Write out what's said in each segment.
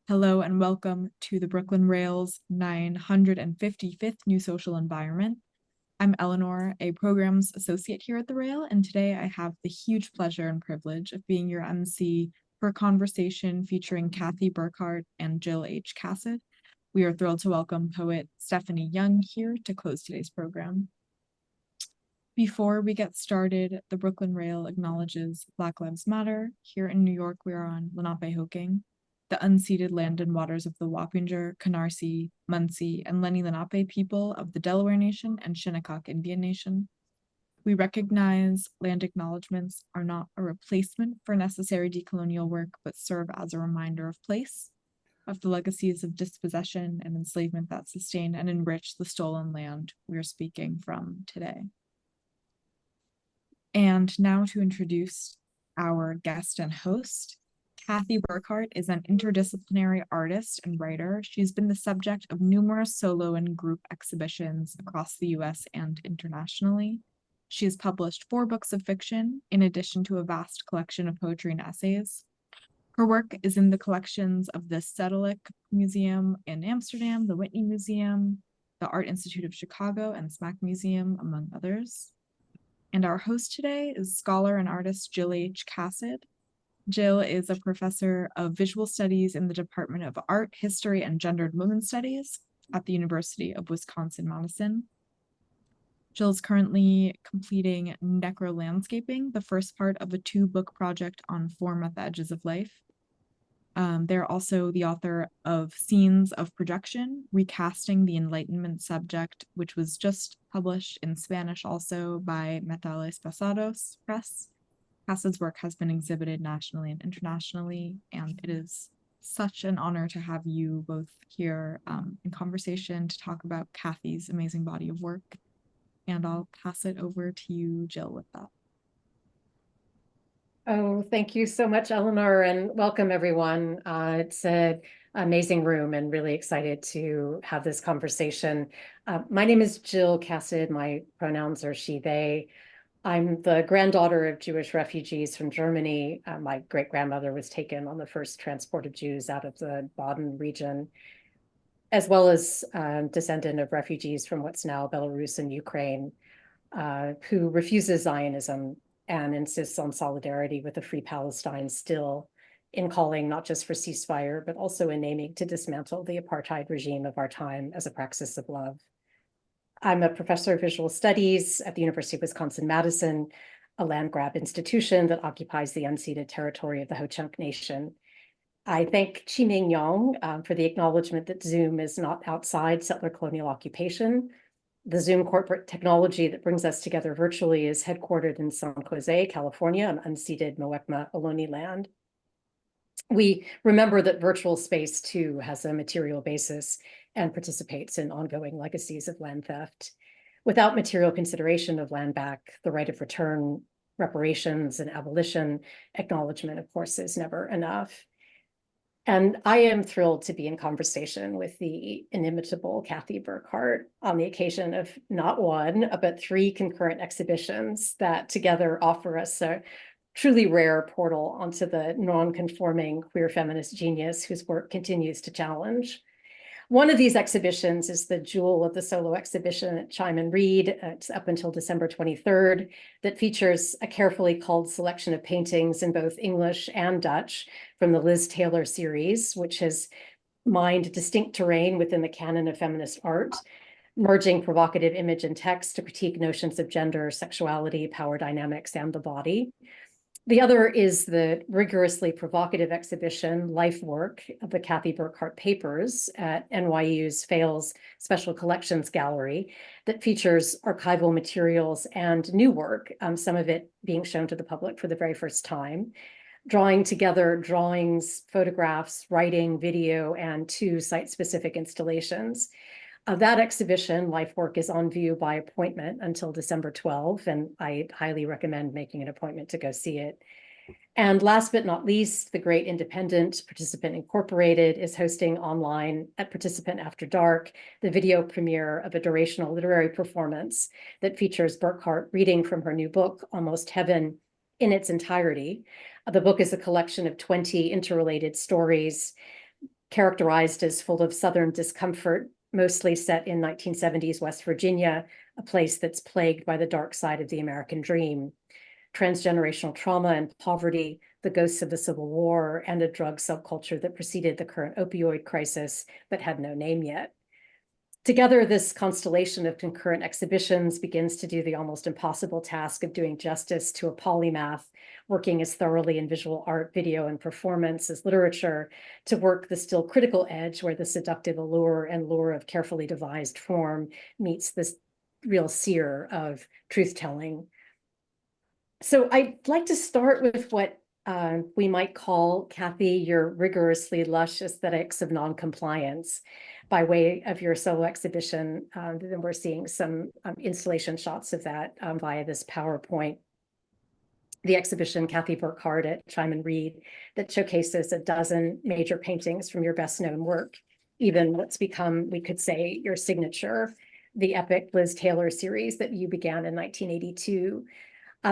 Hello and welcome to the Brooklyn Rail's 955th New Social Environment. I'm Eleanor, a programs associate here at the Rail, and today I have the huge pleasure and privilege of being your MC for a conversation featuring Kathe Burkhart and Jill H. Casid. We are thrilled to welcome poet Stephanie Young here to close today's program. Before we get started, the Brooklyn Rail acknowledges Black Lives Matter. Here in New York, we are on Lenape-Hoking, the unceded land and waters of the Wappinger, Canarsie, Munsee, and Lenni Lenape people of the Delaware Nation and Shinnecock Indian Nation. We recognize land acknowledgements are not a replacement for necessary decolonial work, but serve as a reminder of place, of the legacies of dispossession and enslavement that sustain and enrich the stolen land we are speaking from today. And now to introduce our guest and host. Kathe Burkhart is an interdisciplinary artist and writer. She's been the subject of numerous solo and group exhibitions across the US and internationally. She has published 4 books of fiction, in addition to a vast collection of poetry and essays. Her work is in the collections of the Stedelijk Museum in Amsterdam, the Whitney Museum, the Art Institute of Chicago, and SMAK Museum, among others. And our host today is scholar and artist Jill H. Casid. Jill is a professor of visual studies in the Department of Art, History, and Gendered Women's Studies at the University of Wisconsin-Madison. Jill is currently completing Necrolandscaping, the first part of a 2-book project on form at the edges of life. They're also the author of Scenes of Projection, Recasting the Enlightenment Subject, which was just published in Spanish also by Metales Pasados Press. Casid's work has been exhibited nationally and internationally, and it is such an honor to have you both here in conversation to talk about Kathe's amazing body of work. And I'll pass it over to you, Jill, with that. Oh, thank you so much, Eleanor, and welcome everyone. It's an amazing room and really excited to have this conversation. My name is Jill Casid. My pronouns are she, they. I'm the granddaughter of Jewish refugees from Germany. My great-grandmother was taken on the first transport of Jews out of the Baden region, as well as descendant of refugees from what's now Belarus and Ukraine, who refuses Zionism and insists on solidarity with a free Palestine still, in calling not just for ceasefire, but also in aiming to dismantle the apartheid regime of our time as a praxis of love. I'm a professor of visual studies at the University of Wisconsin-Madison, a land grab institution that occupies the unceded territory of the Ho-Chunk Nation. I thank Chi-Ming Yong for the acknowledgement that Zoom is not outside settler colonial occupation. The Zoom corporate technology that brings us together virtually is headquartered in San Jose, California, on unceded Muwekma Ohlone land. We remember that virtual space, too, has a material basis and participates in ongoing legacies of land theft. Without material consideration of land back, the right of return, reparations, and abolition, acknowledgement, of course, is never enough. And I am thrilled to be in conversation with the inimitable Kathe Burkhart on the occasion of not 1, but 3 concurrent exhibitions that together offer us a truly rare portal onto the non-conforming queer feminist genius whose work continues to challenge. One of these exhibitions is the jewel of the solo exhibition at Chime and Read. It's up until December 23rd, that features a carefully culled selection of paintings in both English and Dutch from the Liz Taylor series, which has mined distinct terrain within the canon of feminist art, merging provocative image and text to critique notions of gender, sexuality, power dynamics, and the body. The other is the rigorously provocative exhibition, Life Work, of the Kathe Burkhart Papers at NYU's Fales Special Collections Gallery that features archival materials and new work, some of it being shown to the public for the very first time, drawing together drawings, photographs, writing, video, and 2 site-specific installations. That exhibition, Life Work, is on view by appointment until December 12, and I highly recommend making an appointment to go see it. And last but not least, the great independent Participant Incorporated is hosting online at Participant After Dark the video premiere of a durational literary performance that features Burkhart reading from her new book, Almost Heaven, in its entirety. The book is a collection of 20 interrelated stories characterized as full of Southern discomfort, mostly set in 1970s West Virginia, a place that's plagued by the dark side of the American dream. Transgenerational trauma and poverty, the ghosts of the Civil War, and a drug subculture that preceded the current opioid crisis but had no name yet. Together, this constellation of concurrent exhibitions begins to do the almost impossible task of doing justice to a polymath, working as thoroughly in visual art, video, and performance as literature, to work the still critical edge where the seductive allure and lure of carefully devised form meets this real sear of truth-telling. So I'd like to start with what we might call, Kathe, your rigorously lush aesthetics of noncompliance by way of your solo exhibition. Then we're seeing some installation shots of that via this PowerPoint. The exhibition, Kathe Burkhart at Chime & Read, that showcases a dozen major paintings from your best known work, even what's become, we could say, your signature, the epic Liz Taylor series that you began in 1982.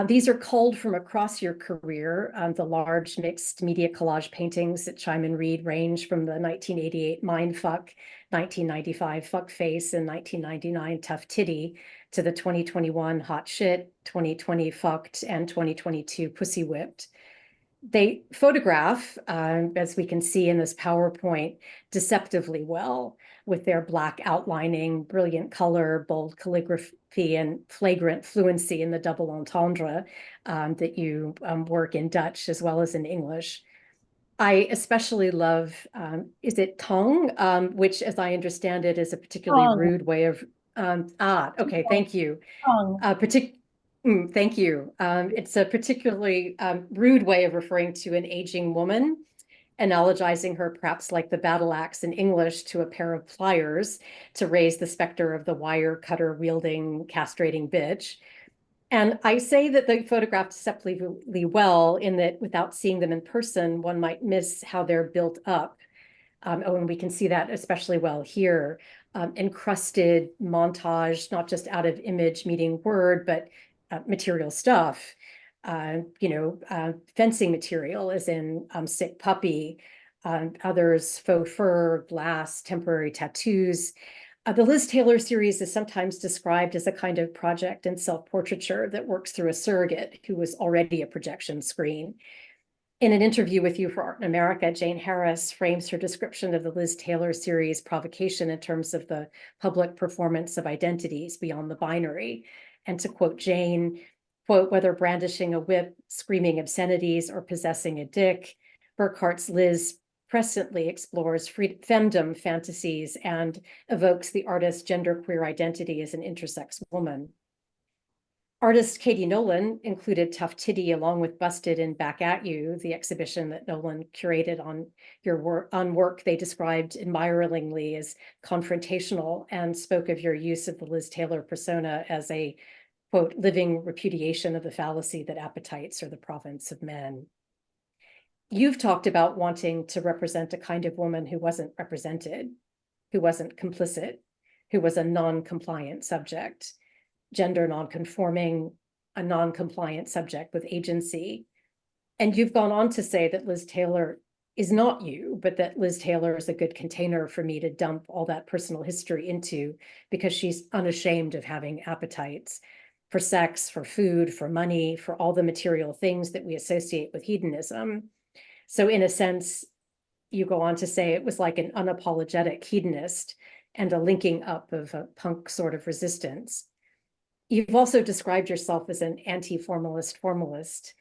These are culled from across your career. The large mixed media collage paintings at Chime & Read range from the 1988 Mindfuck, 1995 Fuckface, and 1999 Tough Titty to the 2021 Hot Shit, 2020 Fucked, and 2022 Pussy Whipped. They photograph, as we can see in this PowerPoint, deceptively well with their black outlining, brilliant color, bold calligraphy, and flagrant fluency in the double entendre that you work in Dutch as well as in English. I especially love, is it tong, which, as I understand it, is a particularly rude way of, okay, thank you. Thank you. It's a particularly rude way of referring to an aging woman, analogizing her perhaps like the battle axe in English to a pair of pliers to raise the specter of the wire cutter wielding, castrating bitch. And I say that they photographed deceptively well in that without seeing them in person, one might miss how they're built up. And we can see that especially well here. Encrusted montage, not just out of image meeting word, but material stuff. Fencing material as in sick puppy, others faux fur, glass, temporary tattoos. The Liz Taylor series is sometimes described as a kind of project in self-portraiture that works through a surrogate who was already a projection screen. In an interview with you for Art in America, Jane Harris frames her description of the Liz Taylor series provocation in terms of the public performance of identities beyond the binary. And to quote Jane, quote, whether brandishing a whip, screaming obscenities, or possessing a dick, Burkhart's Liz presently explores femdom fantasies and evokes the artist's genderqueer identity as an intersex woman. Artist Katie Nolan included Tough Titty along with Busted and Back at You, the exhibition that Nolan curated on your work they described admiringly as confrontational, and spoke of your use of the Liz Taylor persona as a, quote, living repudiation of the fallacy that appetites are the province of men. You've talked about wanting to represent a kind of woman who wasn't represented, who wasn't complicit, who was a non-compliant subject, gender non-conforming, a non-compliant subject with agency. And you've gone on to say that Liz Taylor is not you, but that Liz Taylor is a good container for me to dump all that personal history into because she's unashamed of having appetites for sex, for food, for money, for all the material things that we associate with hedonism. So in a sense, you go on to say it was like an unapologetic hedonist and a linking up of a punk sort of resistance. You've also described yourself as an anti-formalist.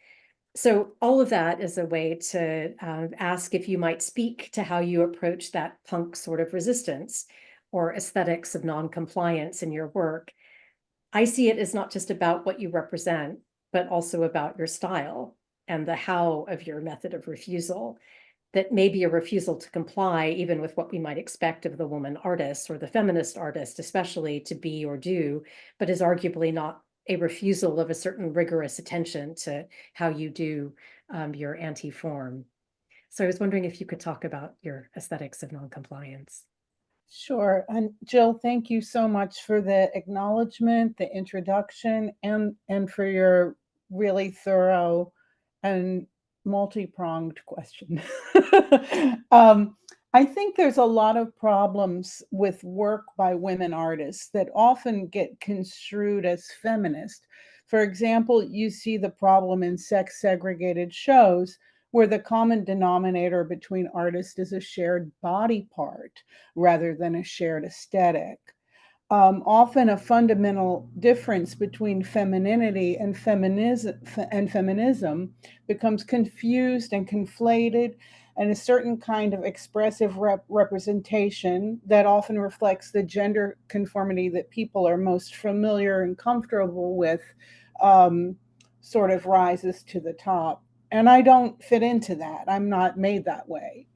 So all of that is a way to ask if you might speak to how you approach that punk sort of resistance or aesthetics of non-compliance in your work. I see it as not just about what you represent, but also about your style and the how of your method of refusal. That may be a refusal to comply even with what we might expect of the woman artist or the feminist artist, especially to be or do, but is arguably not a refusal of a certain rigorous attention to how you do your anti-form. So I was wondering if you could talk about your aesthetics of non-compliance. Sure. And Jill, thank you so much for the acknowledgement, the introduction, and for your really thorough and multi-pronged question. I think there's a lot of problems with work by women artists that often get construed as feminist. For example, you see the problem in sex segregated shows where the common denominator between artists is a shared body part rather than a shared aesthetic. Often a fundamental difference between femininity and feminism becomes confused and conflated, and a certain kind of expressive representation that often reflects the gender conformity that people are most familiar and comfortable with sort of rises to the top. And I don't fit into that. I'm not made that way.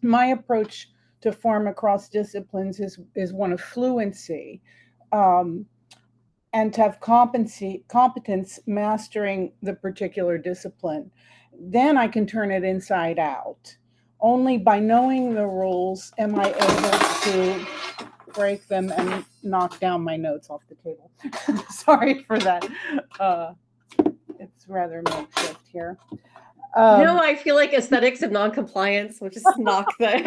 My approach to form across disciplines is one of fluency, and to have competence mastering the particular discipline. Then I can turn it inside out. Only by knowing the rules am I able to break them and knock down my notes off the table. Sorry for that. It's rather makeshift here. No, I feel like aesthetics of noncompliance will just knock the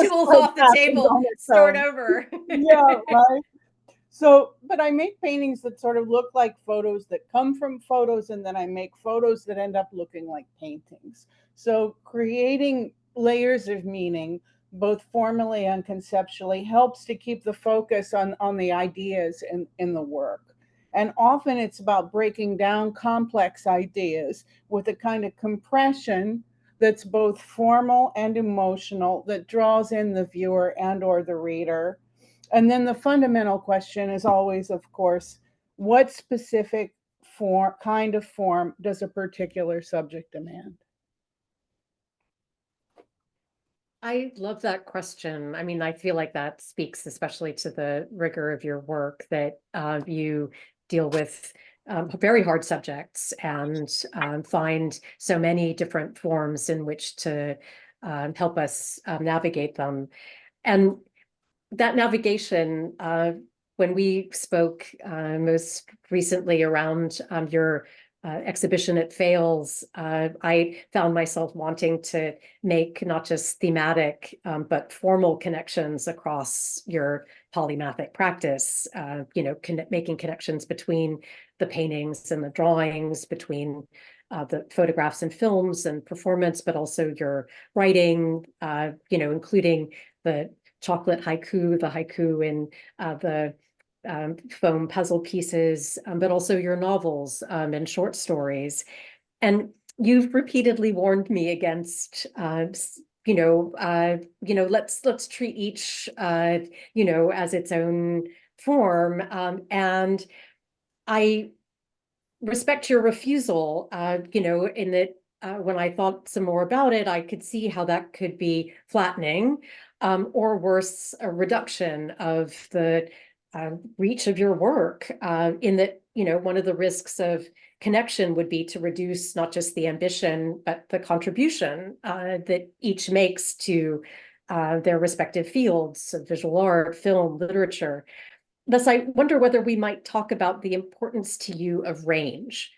tools off the table, start over. Yeah, right. So, but I make paintings that sort of look like photos that come from photos, and then I make photos that end up looking like paintings. So creating layers of meaning, both formally and conceptually, helps to keep the focus on the ideas in the work. And often it's about breaking down complex ideas with a kind of compression that's both formal and emotional, that draws in the viewer and or the reader. And then the fundamental question is always, of course, what specific kind of form does a particular subject demand? I love that question. I mean, I feel like that speaks especially to the rigor of your work, that you deal with very hard subjects and find so many different forms in which to help us navigate them. And that navigation, when we spoke most recently around your exhibition at Fails, I found myself wanting to make not just thematic, but formal connections across your polymathic practice, making connections between the paintings and the drawings, between the photographs and films and performance, but also your writing, including the chocolate haiku, the haiku in the foam puzzle pieces, but also your novels and short stories. And you've repeatedly warned me against, let's treat each, as its own form. And I respect your refusal, in that when I thought some more about it, I could see how that could be flattening, or worse, a reduction of the reach of your work, in that, one of the risks of connection would be to reduce not just the ambition, but the contribution that each makes to their respective fields of visual art, film, literature. Thus, I wonder whether we might talk about the importance to you of range.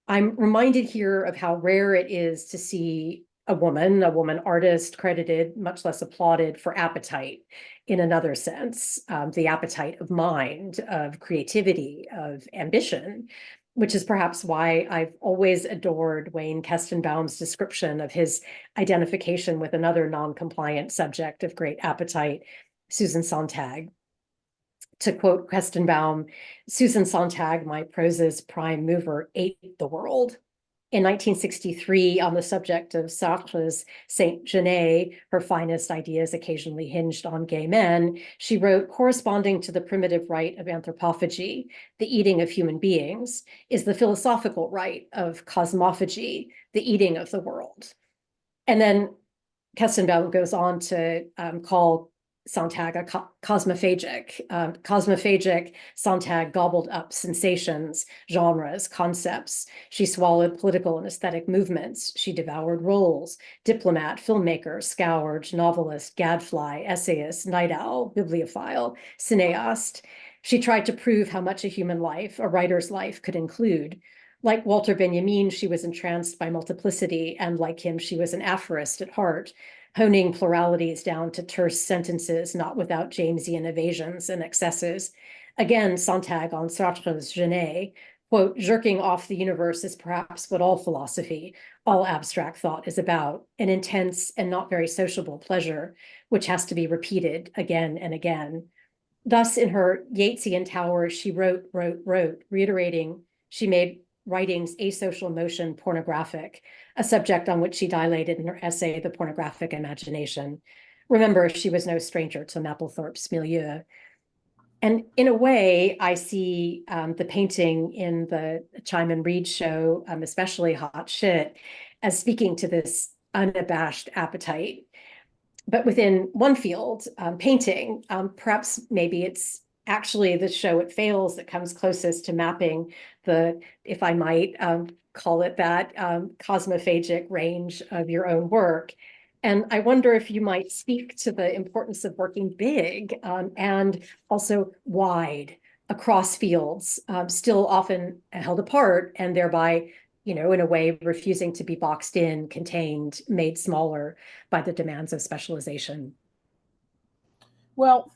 I'm reminded here of how rare it is to see a woman artist credited, much less applauded, for appetite in another sense, the appetite of mind, of creativity, of ambition, which is perhaps why I've always adored Wayne Kestenbaum's description of his identification with another non-compliant subject of great appetite, Susan Sontag. To quote Kestenbaum, Susan Sontag, my prose's prime mover, ate the world. In 1963, on the subject of Sartre's Saint Genet, her finest ideas occasionally hinged on gay men, she wrote, corresponding to the primitive rite of anthropophagy, the eating of human beings, is the philosophical rite of cosmophagy, the eating of the world. And then Kestenbaum goes on to call Sontag a cosmophagic. Cosmophagic, Sontag gobbled up sensations, genres, concepts. She swallowed political and aesthetic movements. She devoured roles, diplomat, filmmaker, scourge, novelist, gadfly, essayist, night owl, bibliophile, cineast. She tried to prove how much a human life, a writer's life, could include. Like Walter Benjamin, she was entranced by multiplicity, and like him, she was an aphorist at heart, honing pluralities down to terse sentences, not without Jamesian evasions and excesses. Again, Sontag on Sartre's Genet, quote, jerking off the universe is perhaps what all philosophy, all abstract thought is about, an intense and not very sociable pleasure, which has to be repeated again and again. Thus, in her Yeatsian tower, she wrote, reiterating she made writing's asocial motion pornographic, a subject on which she dilated in her essay, The Pornographic Imagination. Remember, she was no stranger to Mapplethorpe's milieu. And in a way, I see the painting in the Chime Reed show, especially Hot Shit, as speaking to this unabashed appetite. But within one field, painting, perhaps maybe it's actually the show It Fails that comes closest to mapping the, if I might call it that, cosmophagic range of your own work. And I wonder if you might speak to the importance of working big and also wide across fields, still often held apart and thereby, in a way, refusing to be boxed in, contained, made smaller by the demands of specialization. Well,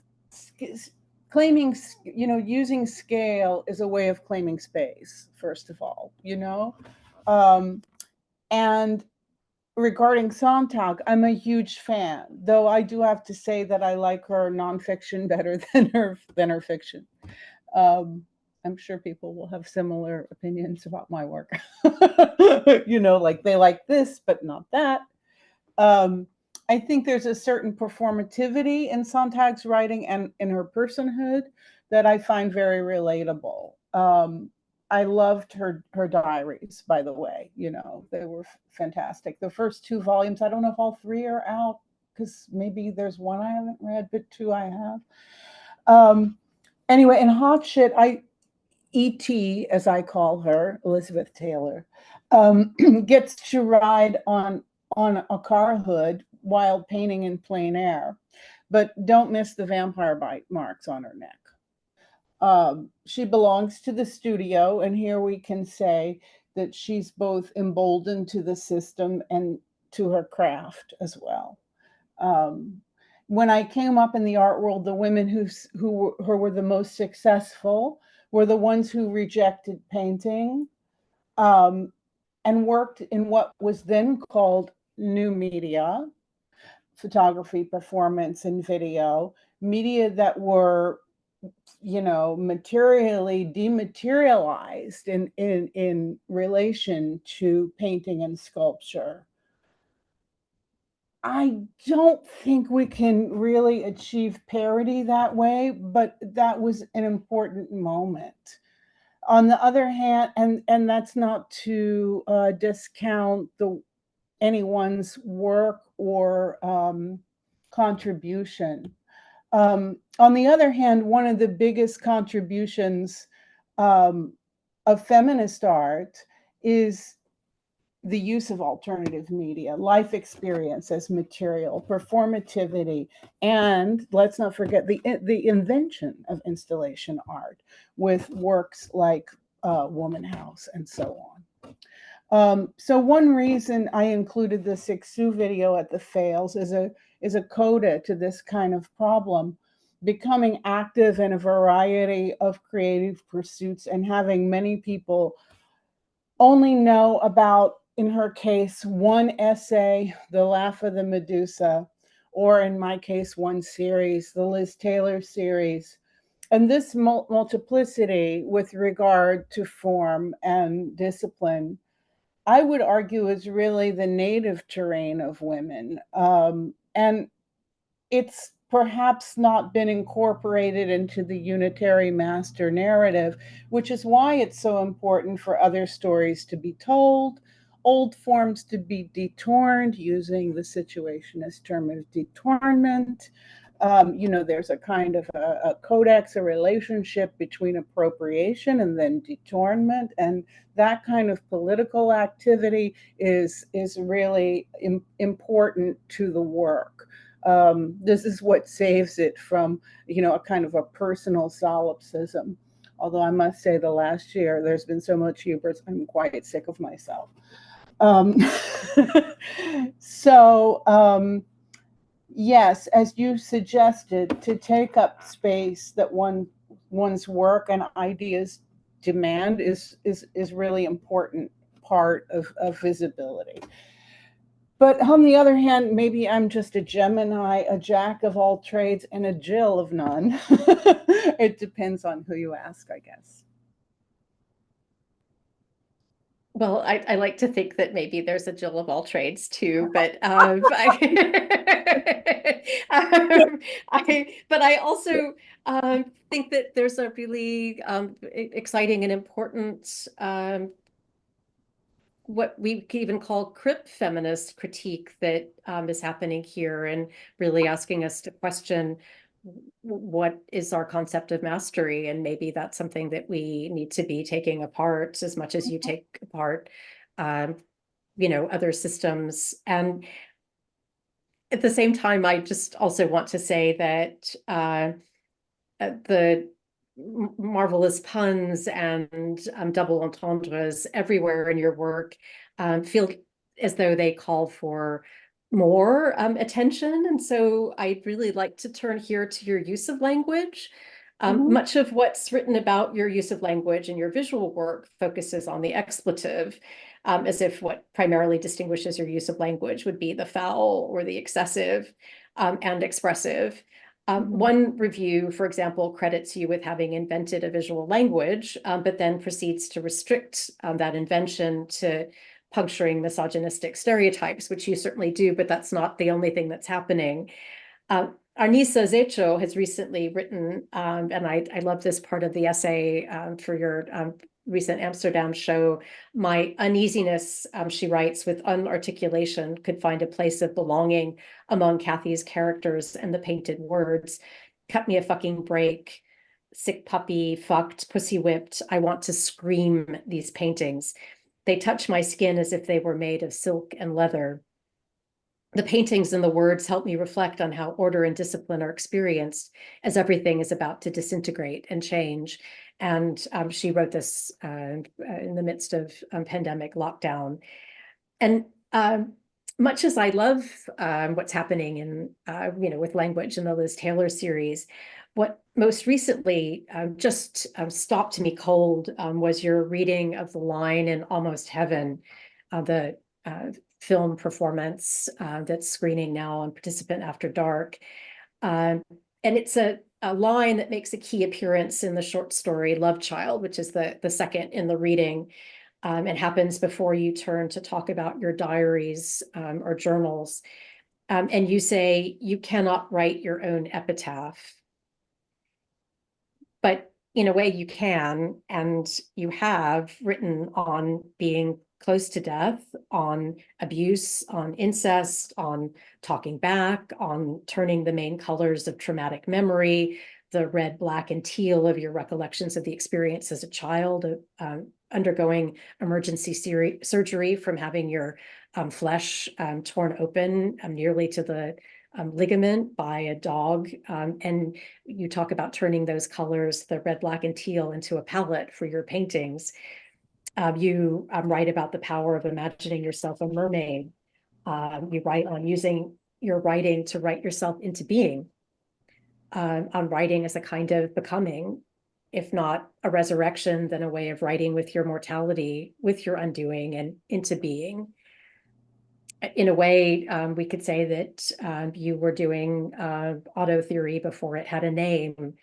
claiming, using scale is a way of claiming space, first of all, and regarding Sontag, I'm a huge fan, though I do have to say that I like her nonfiction better than her fiction. I'm sure people will have similar opinions about my work. Like they like this, but not that. I think there's a certain performativity in Sontag's writing and in her personhood that I find very relatable. I loved her diaries, by the way. They were fantastic. The first 2 volumes, I don't know if all 3 are out, because maybe there's 1 I haven't read, but 2 I have. Anyway, in Hot Shit, E.T., as I call her, Elizabeth Taylor, gets to ride on a car hood while painting in plein air, but don't miss the vampire bite marks on her neck. She belongs to the studio, and here we can say that she's both emboldened to the system and to her craft as well. When I came up in the art world, the women who were the most successful were the ones who rejected painting and worked in what was then called new media, photography, performance, and video, media that were materially dematerialized in relation to painting and sculpture. I don't think we can really achieve parity that way, but that was an important moment. On the other hand, and that's not to discount anyone's work or contribution. On the other hand, one of the biggest contributions of feminist art is the use of alternative media, life experience as material, performativity, and let's not forget the invention of installation art with works like Woman House and so on. So one reason I included the Sixu video at the Fails is a coda to this kind of problem, becoming active in a variety of creative pursuits and having many people only know about, in her case, one essay, The Laugh of the Medusa, or in my case, one series, the Liz Taylor series. And this multiplicity with regard to form and discipline, I would argue, is really the native terrain of women. And it's perhaps not been incorporated into the unitary master narrative, which is why it's so important for other stories to be told, old forms to be detorned, using the situationist term of detornment. There's a kind of a codex, a relationship between appropriation and then detornment, and that kind of political activity is really important to the work. This is what saves it from, a kind of a personal solipsism. Although I must say the last year, there's been so much hubris, I'm quite sick of myself. Um, yes, as you suggested, to take up space that one's work and ideas demand is really important part of visibility. But on the other hand, maybe I'm just a Gemini, a jack of all trades and a Jill of none. It depends on who you ask, I guess. Well, I like to think that maybe there's a Jill of all trades too, but but I also think that there's a really exciting and important what we could even call crip feminist critique that is happening here, and really asking us to question what is our concept of mastery, and maybe that's something that we need to be taking apart as much as you take apart other systems. And at the same time, I just also want to say that the marvelous puns and double entendres everywhere in your work feel as though they call for more attention. And so I'd really like to turn here to your use of language. Much of what's written about your use of language and your visual work focuses on the expletive, as if what primarily distinguishes your use of language would be the foul or the excessive and expressive. One review, for example, credits you with having invented a visual language, but then proceeds to restrict that invention to puncturing misogynistic stereotypes, which you certainly do, but that's not the only thing that's happening. Arnisa Zecho has recently written, and I love this part of the essay for your recent Amsterdam show, my uneasiness, she writes, with unarticulation could find a place of belonging among Kathe's characters and the painted words. Cut me a fucking break. Sick puppy, fucked, pussy whipped. I want to scream these paintings. They touch my skin as if they were made of silk and leather. The paintings and the words help me reflect on how order and discipline are experienced as everything is about to disintegrate and change. And she wrote this in the midst of pandemic lockdown. And much as I love what's happening in, with language in the Liz Taylor series, what most recently just stopped me cold was your reading of the line in Almost Heaven, the film performance that's screening now on Participant After Dark. And it's a line that makes a key appearance in the short story Love Child, which is the second in the reading. It happens before you turn to talk about your diaries or journals. And you say, you cannot write your own epitaph. But in a way you can, and you have written on being close to death, on abuse, on incest, on talking back, on turning the main colors of traumatic memory, the red, black, and teal of your recollections of the experience as a child, undergoing emergency surgery from having your flesh torn open nearly to the ligament by a dog. And you talk about turning those colors, the red, black, and teal, into a palette for your paintings. You write about the power of imagining yourself a mermaid. You write on using your writing to write yourself into being, on writing as a kind of becoming, if not a resurrection, then a way of writing with your mortality, with your undoing, and into being. In a way, we could say that you were doing auto theory before it had a name.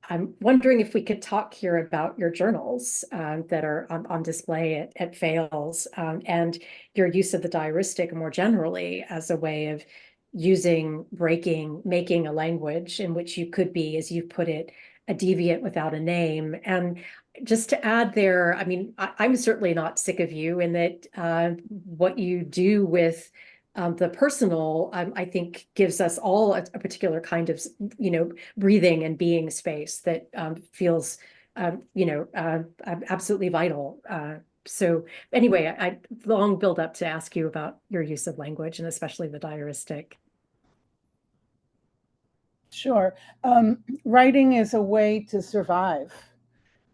I'm wondering if we could talk here about your journals that are on display at Fales, and your use of the diaristic more generally as a way of making a language in which you could be, as you put it, a deviant without a name. And just to add there, I mean, I'm certainly not sick of you in that what you do with the personal, I think, gives us all a particular kind of, breathing and being space that feels, absolutely vital. So anyway, I long build up to ask you about your use of language, and especially the diaristic. Sure. Writing is a way to survive.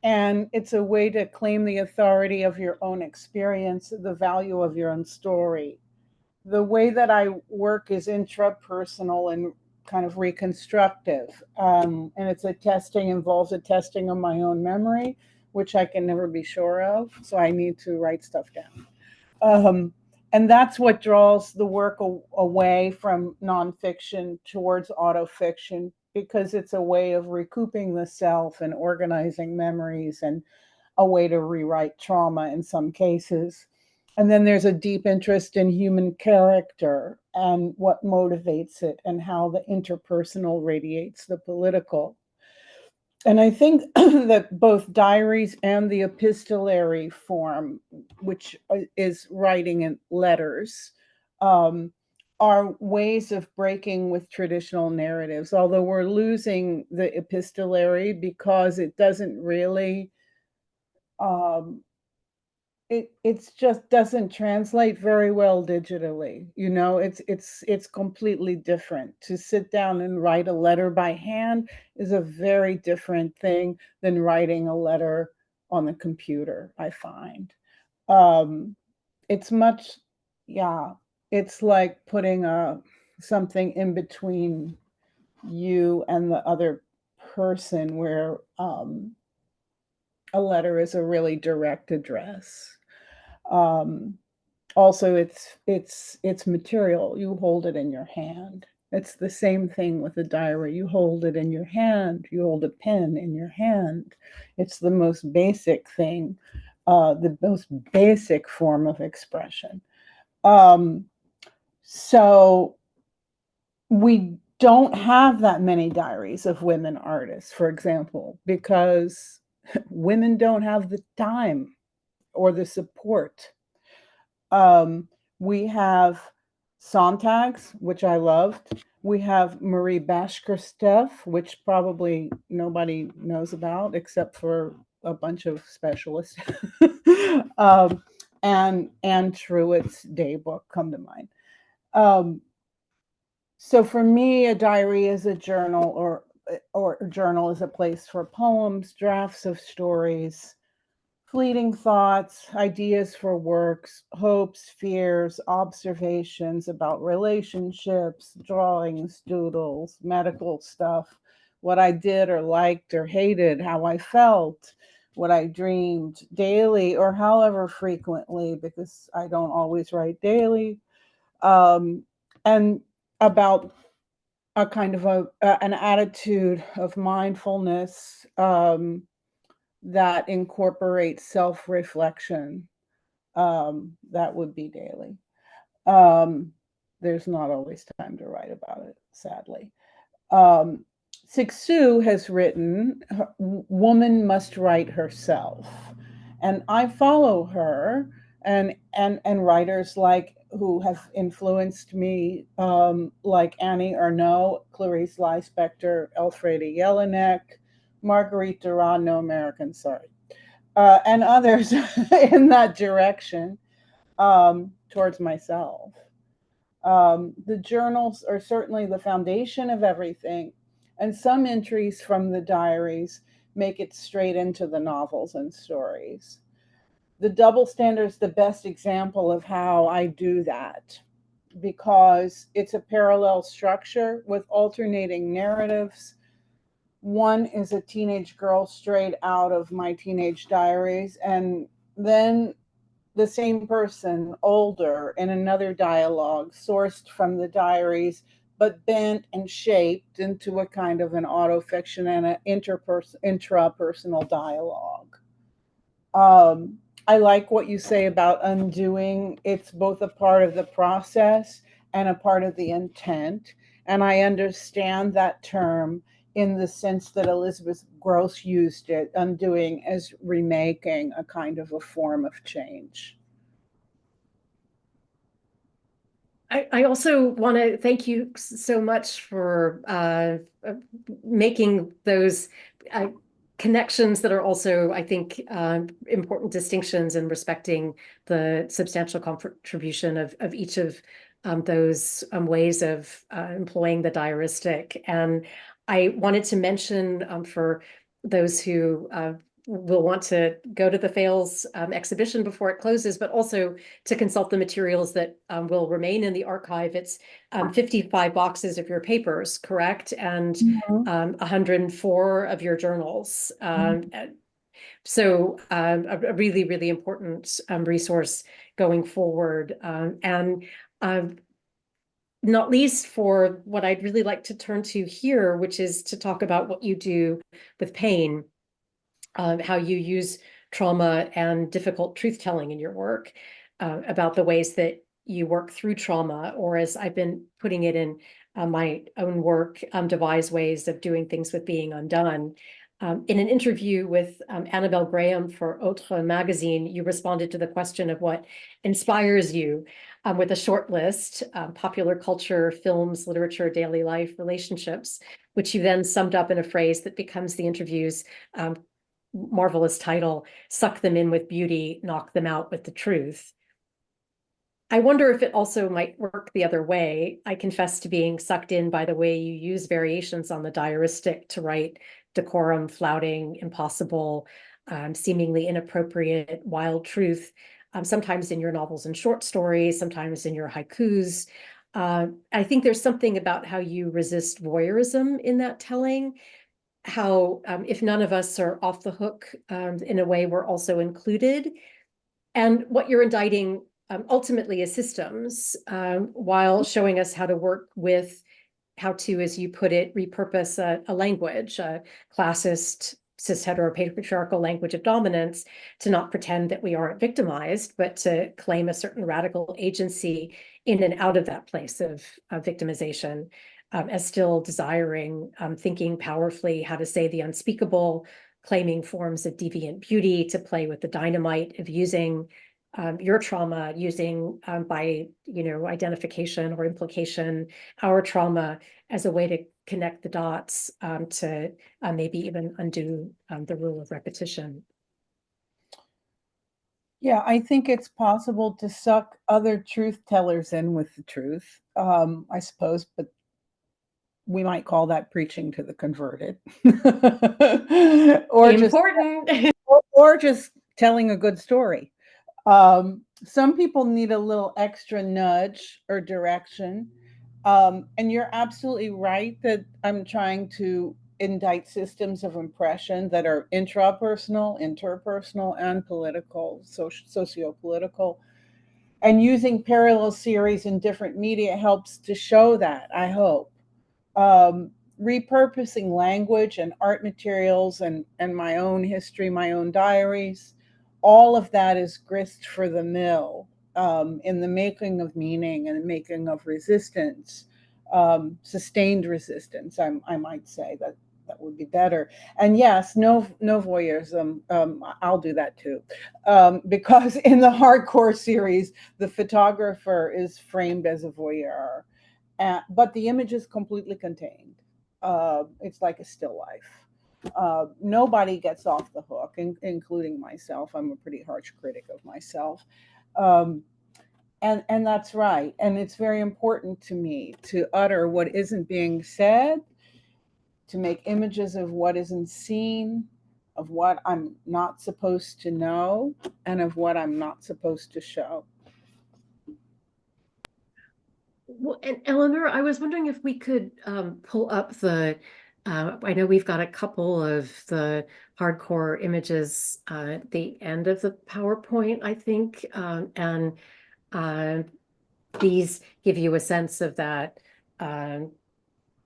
and it's a way to claim the authority of your own experience, the value of your own story. The way that I work is intrapersonal and kind of reconstructive. And it's involves a testing of my own memory, which I can never be sure of. So I need to write stuff down. And that's what draws the work away from nonfiction towards autofiction, because it's a way of recouping the self and organizing memories, and a way to rewrite trauma in some cases. And then there's a deep interest in human character and what motivates it, and how the interpersonal radiates the political. And I think that both diaries and the epistolary form, which is writing in letters, are ways of breaking with traditional narratives, although we're losing the epistolary because it doesn't really, it's just doesn't translate very well digitally. You know, it's completely different. To sit down and write a letter by hand is a very different thing than writing a letter on the computer, I find. It's much, yeah, it's like putting something in between you and the other person, where a letter is a really direct address. Also, it's material. You hold it in your hand. It's the same thing with a diary. You hold it in your hand. You hold a pen in your hand. It's the most basic thing, the most basic form of expression. So we don't have that many diaries of women artists, for example, because women don't have the time or the support. We have Sontag's, which I loved. We have Marie Bashkirsteff, which probably nobody knows about except for a bunch of specialists. And Anne Truitt's Daybook come to mind. So for me, a diary is a journal, or a journal is a place for poems, drafts of stories, fleeting thoughts, ideas for works, hopes, fears, observations about relationships, drawings, doodles, medical stuff, what I did or liked or hated, how I felt, what I dreamed daily or however frequently, because I don't always write daily, and about a kind of an attitude of mindfulness, that incorporates self-reflection. That would be daily. There's not always time to write about it, sadly. Cixous has written, "Woman must write herself," and I follow her, and writers like who have influenced me, like Annie Ernaux, Clarice Lispector, Elfriede Jelinek, Marguerite Duras, no American, sorry, and others in that direction, towards myself. The journals are certainly the foundation of everything, and some entries from the diaries make it straight into the novels and stories. The double standard is the best example of how I do that, because it's a parallel structure with alternating narratives. One is a teenage girl straight out of my teenage diaries, and then the same person, older, in another dialogue sourced from the diaries, but bent and shaped into a kind of an autofiction and an intrapersonal dialogue. I like what you say about undoing. It's both a part of the process and a part of the intent. And I understand that term in the sense that Elizabeth Gross used it, undoing, as remaking, a kind of a form of change. I also want to thank you so much for making those connections that are also, I think, important distinctions, and respecting the substantial contribution of each of those ways of employing the diaristic. And I wanted to mention, for those who will want to go to the Fales exhibition before it closes, but also to consult the materials that will remain in the archive. It's 55 boxes of your papers, correct? And 104 of your journals. So a really, really important resource going forward. And not least for what I'd really like to turn to here, which is to talk about what you do with pain, how you use trauma and difficult truth-telling in your work, about the ways that you work through trauma, or as I've been putting it in my own work, devise ways of doing things with being undone. In an interview with Annabelle Graham for Autre magazine, you responded to the question of what inspires you with a short list: popular culture, films, literature, daily life, relationships, which you then summed up in a phrase that becomes the interview's marvelous title: "Suck them in with beauty, knock them out with the truth." I wonder if it also might work the other way. I confess to being sucked in by the way you use variations on the diaristic to write decorum, flouting, impossible, seemingly inappropriate, wild truth, sometimes in your novels and short stories, sometimes in your haikus. I think there's something about how you resist voyeurism in that telling, how if none of us are off the hook, in a way, we're also included. And what you're indicting ultimately is systems, while showing us how to work with, how to, as you put it, repurpose a language, a classist, cis heteropatriarchal language of dominance, to not pretend that we aren't victimized, but to claim a certain radical agency in and out of that place of victimization, as still desiring, thinking powerfully how to say the unspeakable, claiming forms of deviant beauty, to play with the dynamite of using your trauma, using by identification or implication our trauma as a way to connect the dots, to maybe even undo the rule of repetition. Yeah, I think it's possible to suck other truth tellers in with the truth, I suppose, but we might call that preaching to the converted. or important. or just telling a good story. Some people need a little extra nudge or direction. And you're absolutely right that I'm trying to indict systems of impression that are intrapersonal, interpersonal, and political, socio-political. And using parallel series in different media helps to show that, I hope. Repurposing language and art materials and my own history, my own diaries, all of that is grist for the mill, in the making of meaning and the making of resistance, sustained resistance, I might say. That would be better. And yes, no voyeurism. I'll do that too, because in the hardcore series, the photographer is framed as a voyeur, but the image is completely contained. It's like a still life. Nobody gets off the hook, including myself. I'm a pretty harsh critic of myself. And that's right. And it's very important to me to utter what isn't being said, to make images of what isn't seen, of what I'm not supposed to know, and of what I'm not supposed to show. Well, and Eleanor, I was wondering if we could pull up the, I know we've got a couple of the hardcore images at the end of the PowerPoint, I think, and these give you a sense of that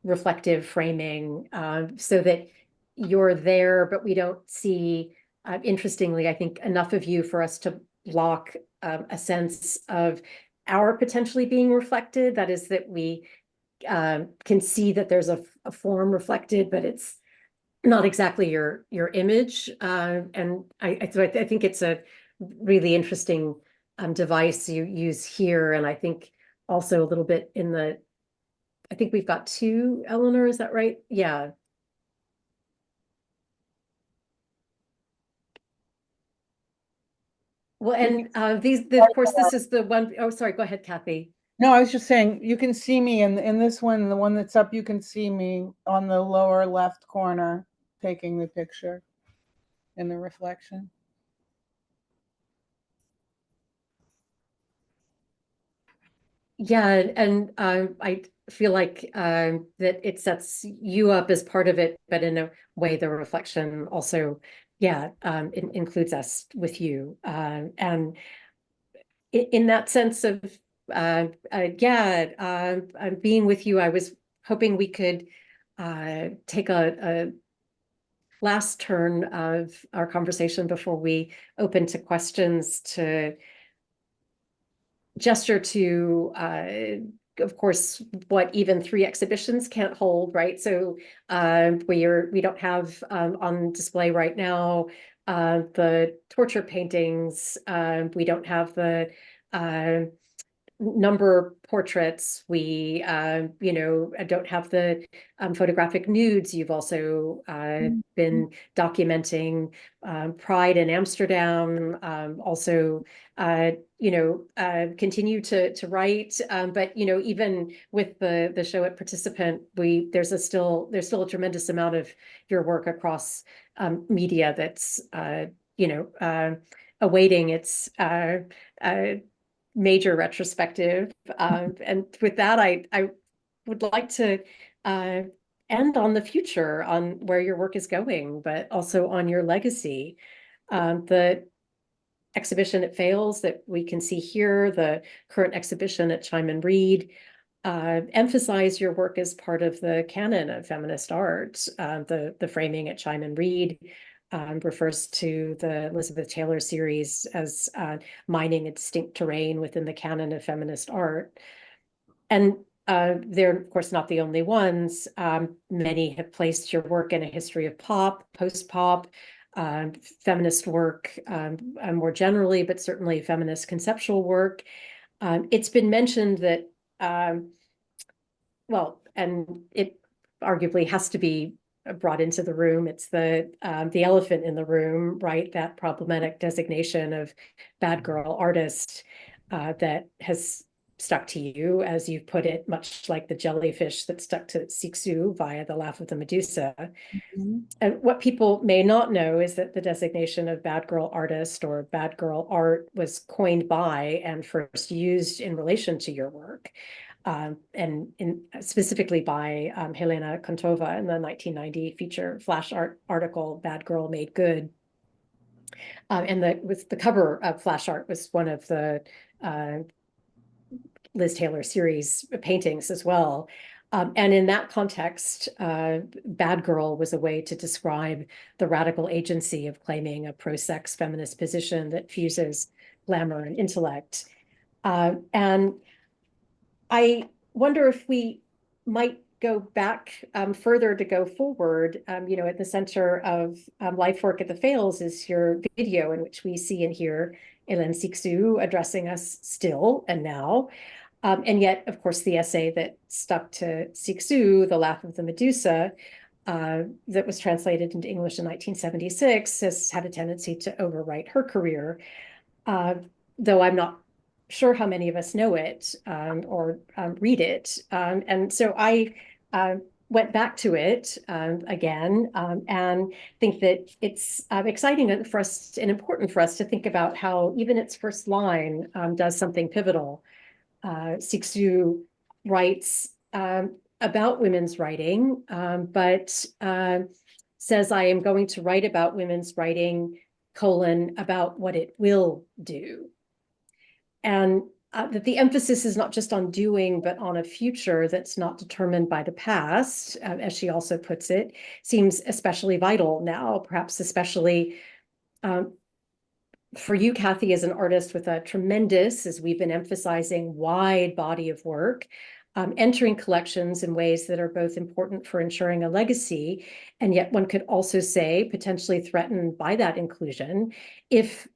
reflective framing, so that you're there, but we don't see, interestingly, I think, enough of you for us to block a sense of our potentially being reflected. That is, that we can see that there's a form reflected, but it's not exactly your image. And I think it's a really interesting device you use here. And I think also a little bit in the, I think we've got two, Eleanor, is that right? Yeah. Well, and of course, this is the one, oh, sorry, go ahead, Kathe. No, I was just saying, you can see me in this one, the one that's up, you can see me on the lower left corner taking the picture. in the reflection. Yeah, and I feel like that it sets you up as part of it, but in a way, the reflection also, yeah, it includes us with you. And in that sense of, being with you, I was hoping we could take a last turn of our conversation before we open to questions to gesture to, of course, what even 3 exhibitions can't hold, right? So we don't have on display right now the torture paintings. We don't have the number portraits. We, don't have the photographic nudes. You've also been documenting Pride in Amsterdam. Also, continue to write. But even with the show at Participant, there's still a tremendous amount of your work across media that's awaiting its major retrospective. And with that, I would like to end on the future, on where your work is going, but also on your legacy. The exhibition at Fales that we can see here, the current exhibition at Chime & Read, emphasize your work as part of the canon of feminist art. The framing at Chime & Read refers to the Elizabeth Taylor series as mining a distinct terrain within the canon of feminist art. And they're, of course, not the only ones. Many have placed your work in a history of pop, post-pop, feminist work more generally, but certainly feminist conceptual work. It's been mentioned that, and it arguably has to be brought into the room. It's the elephant in the room, right? That problematic designation of bad girl artist that has stuck to you, as you've put it, much like the jellyfish that stuck to Cixous via the laugh of the Medusa. Mm-hmm. And what people may not know is that the designation of bad girl artist or bad girl art was coined by and first used in relation to your work. And specifically by Helena Kontova in the 1990 feature flash art article, Bad Girl Made Good. And the cover of Flash Art was one of the Liz Taylor series paintings as well. And in that context, Bad Girl was a way to describe the radical agency of claiming a pro-sex feminist position that fuses glamour and intellect. And I wonder if we might go back further to go forward. At the center of life work at the Fales is your video, in which we see and hear Hélène Cixous addressing us still and now. And yet, of course, the essay that stuck to Cixous, The Laugh of the Medusa, that was translated into English in 1976, has had a tendency to overwrite her career, though I'm not sure how many of us know it or read it. And so I went back to it again and think that it's exciting for us and important for us to think about how even its first line does something pivotal. Cixous writes about women's writing, but says, I am going to write about women's writing, about what it will do. And that the emphasis is not just on doing, but on a future that's not determined by the past, as she also puts it, seems especially vital now, perhaps especially for you, Kathe, as an artist with a tremendous, as we've been emphasizing, wide body of work, entering collections in ways that are both important for ensuring a legacy, and yet one could also say potentially threatened by that inclusion if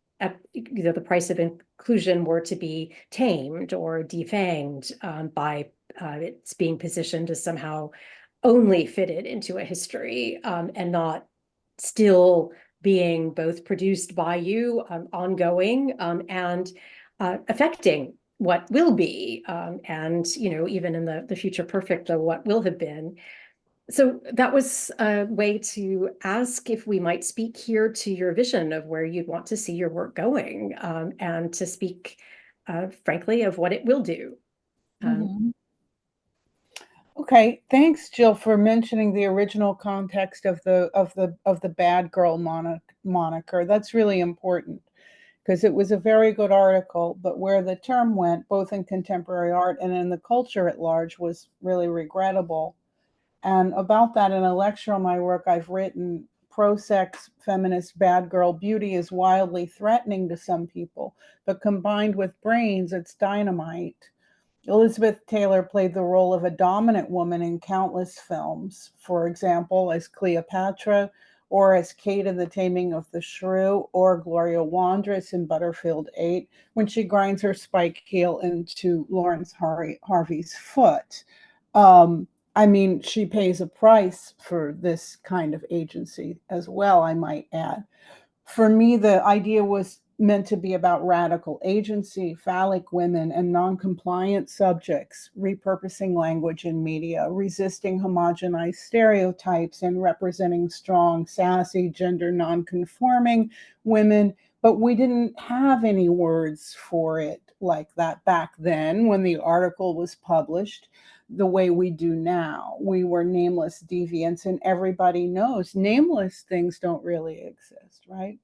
the price of inclusion were to be tamed or defanged by it's being positioned as somehow only fitted into a history and not still being both produced by you, ongoing, and affecting what will be, and even in the future perfect of what will have been. So that was a way to ask if we might speak here to your vision of where you'd want to see your work going, and to speak, frankly, of what it will do. Okay, thanks, Jill, for mentioning the original context of the bad girl moniker. That's really important because it was a very good article, but where the term went, both in contemporary art and in the culture at large, was really regrettable. And about that, in a lecture on my work, I've written, pro-sex feminist bad girl beauty is wildly threatening to some people, but combined with brains, it's dynamite. Elizabeth Taylor played the role of a dominant woman in countless films, for example, as Cleopatra, or as Kate in The Taming of the Shrew, or Gloria Wandress in Butterfield 8, when she grinds her spike heel into Lawrence Harvey's foot. I mean, she pays a price for this kind of agency as well, I might add. For me, the idea was meant to be about radical agency, phallic women, and non-compliant subjects, repurposing language in media, resisting homogenized stereotypes, and representing strong, sassy, gender non-conforming women. But we didn't have any words for it like that back then when the article was published the way we do now. We were nameless deviants, and everybody knows nameless things don't really exist, right?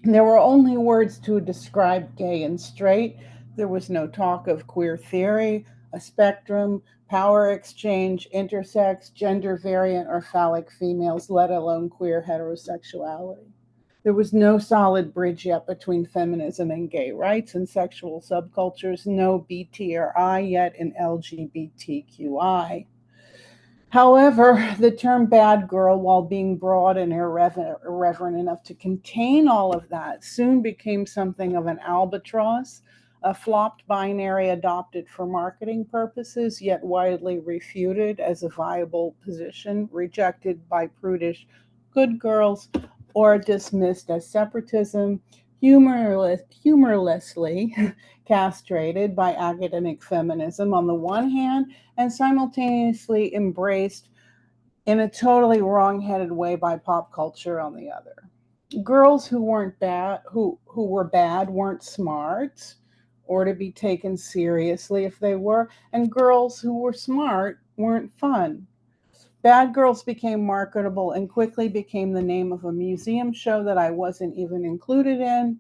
There were only words to describe gay and straight. There was no talk of queer theory, a spectrum, power exchange, intersex, gender variant, or phallic females, let alone queer heterosexuality. There was no solid bridge yet between feminism and gay rights and sexual subcultures, no BT or I yet in LGBTQI. However, the term bad girl, while being broad and irreverent enough to contain all of that, soon became something of an albatross, a flopped binary adopted for marketing purposes, yet widely refuted as a viable position, rejected by prudish good girls, or dismissed as separatism, humorlessly castrated by academic feminism on the one hand, and simultaneously embraced in a totally wrong-headed way by pop culture on the other. Girls who weren't bad, who were bad, weren't smart or to be taken seriously if they were, and girls who were smart weren't fun. Bad Girls became marketable and quickly became the name of a museum show that I wasn't even included in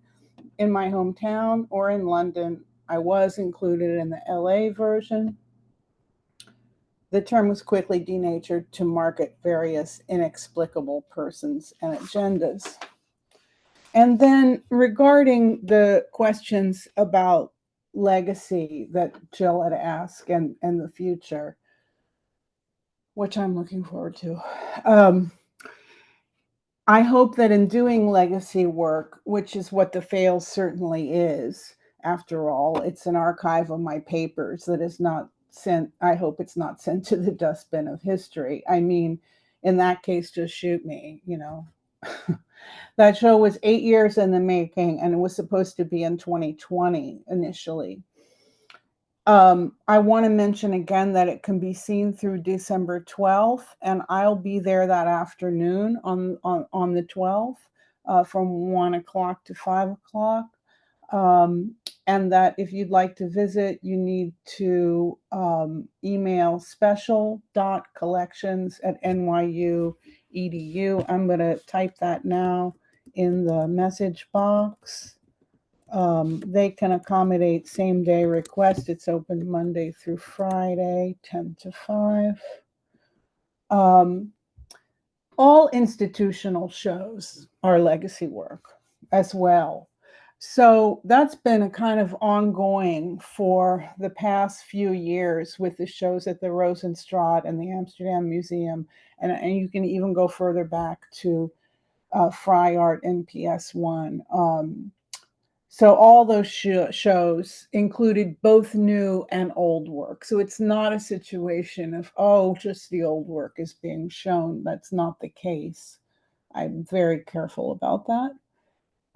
my hometown or in London. I was included in the LA version. The term was quickly denatured to market various inexplicable persons and agendas. And then regarding the questions about legacy that Jill had asked and the future, which I'm looking forward to. I hope that in doing legacy work, which is what the Fail certainly is, after all, it's an archive of my papers that is not sent, I hope it's not sent to the dustbin of history. I mean, in that case, just shoot me, you know. That show was 8 years in the making, and it was supposed to be in 2020 initially. I want to mention again that it can be seen through December 12th, and I'll be there that afternoon on the 12th from 1 o'clock to 5 o'clock. And that if you'd like to visit, you need to email special.collections@nyu.edu. I'm going to type that now in the message box. They can accommodate same day request. It's open Monday through Friday, 10 to 5. All institutional shows are legacy work as well. So that's been a kind of ongoing for the past few years with the shows at the Rozenstraat and the Amsterdam Museum. And you can even go further back to Fri Art and PS1. So all those shows included both new and old work. So it's not a situation of, oh, just the old work is being shown. That's not the case. I'm very careful about that.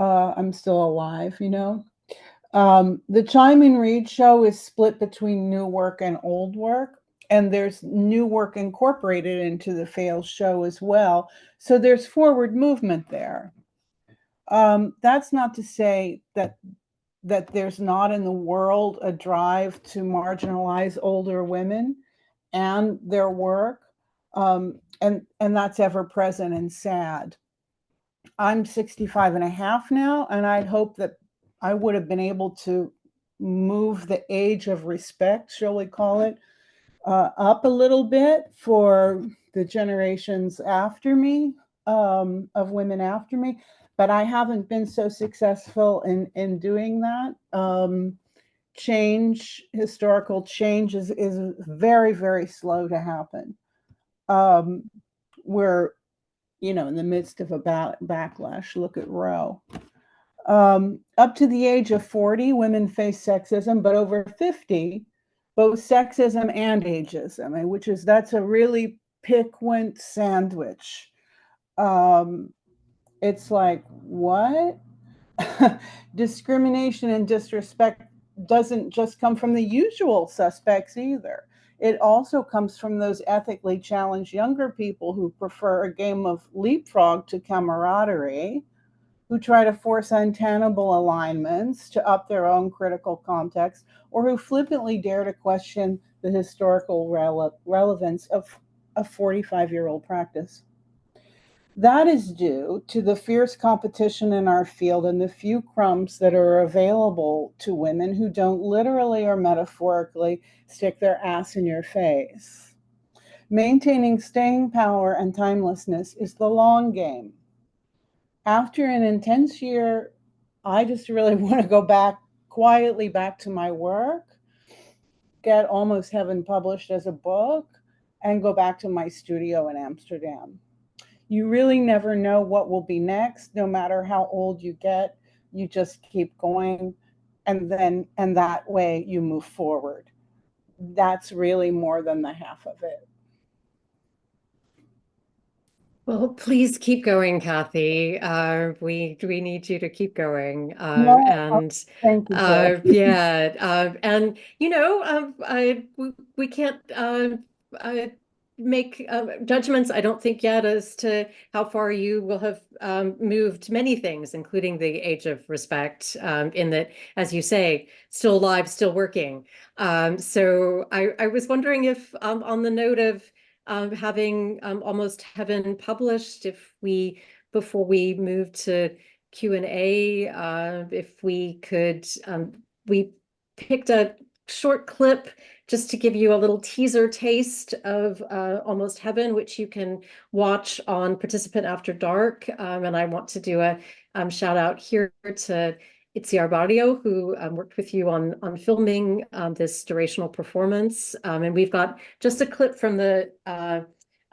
I'm still alive, you know. The Chime and Read show is split between new work and old work. and there's new work incorporated into the fail show as well. So there's forward movement there. That's not to say that there's not in the world a drive to marginalize older women and their work, and that's ever present and sad. I'm 65 and a half now, and I'd hope that I would have been able to move the age of respect, shall we call it, up a little bit for the generations after me, of women after me, but I haven't been so successful in doing that. Historical change is very, very slow to happen. We're, in the midst of a backlash. Look at Roe. Up to the age of 40, women face sexism, but over 50, both sexism and ageism, that's a really piquant sandwich. It's like, what? Discrimination and disrespect doesn't just come from the usual suspects either. It also comes from those ethically challenged younger people who prefer a game of leapfrog to camaraderie, who try to force untenable alignments to up their own critical context, or who flippantly dare to question the historical relevance of a 45-year-old practice. That is due to the fierce competition in our field and the few crumbs that are available to women who don't literally or metaphorically stick their ass in your face. Maintaining staying power and timelessness is the long game. After an intense year, I just really want to go quietly back to my work, get Almost Heaven published as a book, and go back to my studio in Amsterdam. You really never know what will be next, no matter how old you get. You just keep going, and that way you move forward. That's really more than the half of it. Well, please keep going, Kathe. We need you to keep going. Thank you, Jill. Yeah, and we can't make judgments, I don't think, yet as to how far you will have moved many things, including the age of respect, in that, as you say, still alive, still working. So I was wondering if, on the note of having Almost Heaven published, before we move to Q&A, if we could, we picked a short clip just to give you a little teaser taste of Almost Heaven, which you can watch on Participant After Dark. And I want to do a shout out here to Itziar Barrio, who worked with you on filming this durational performance. And we've got just a clip from the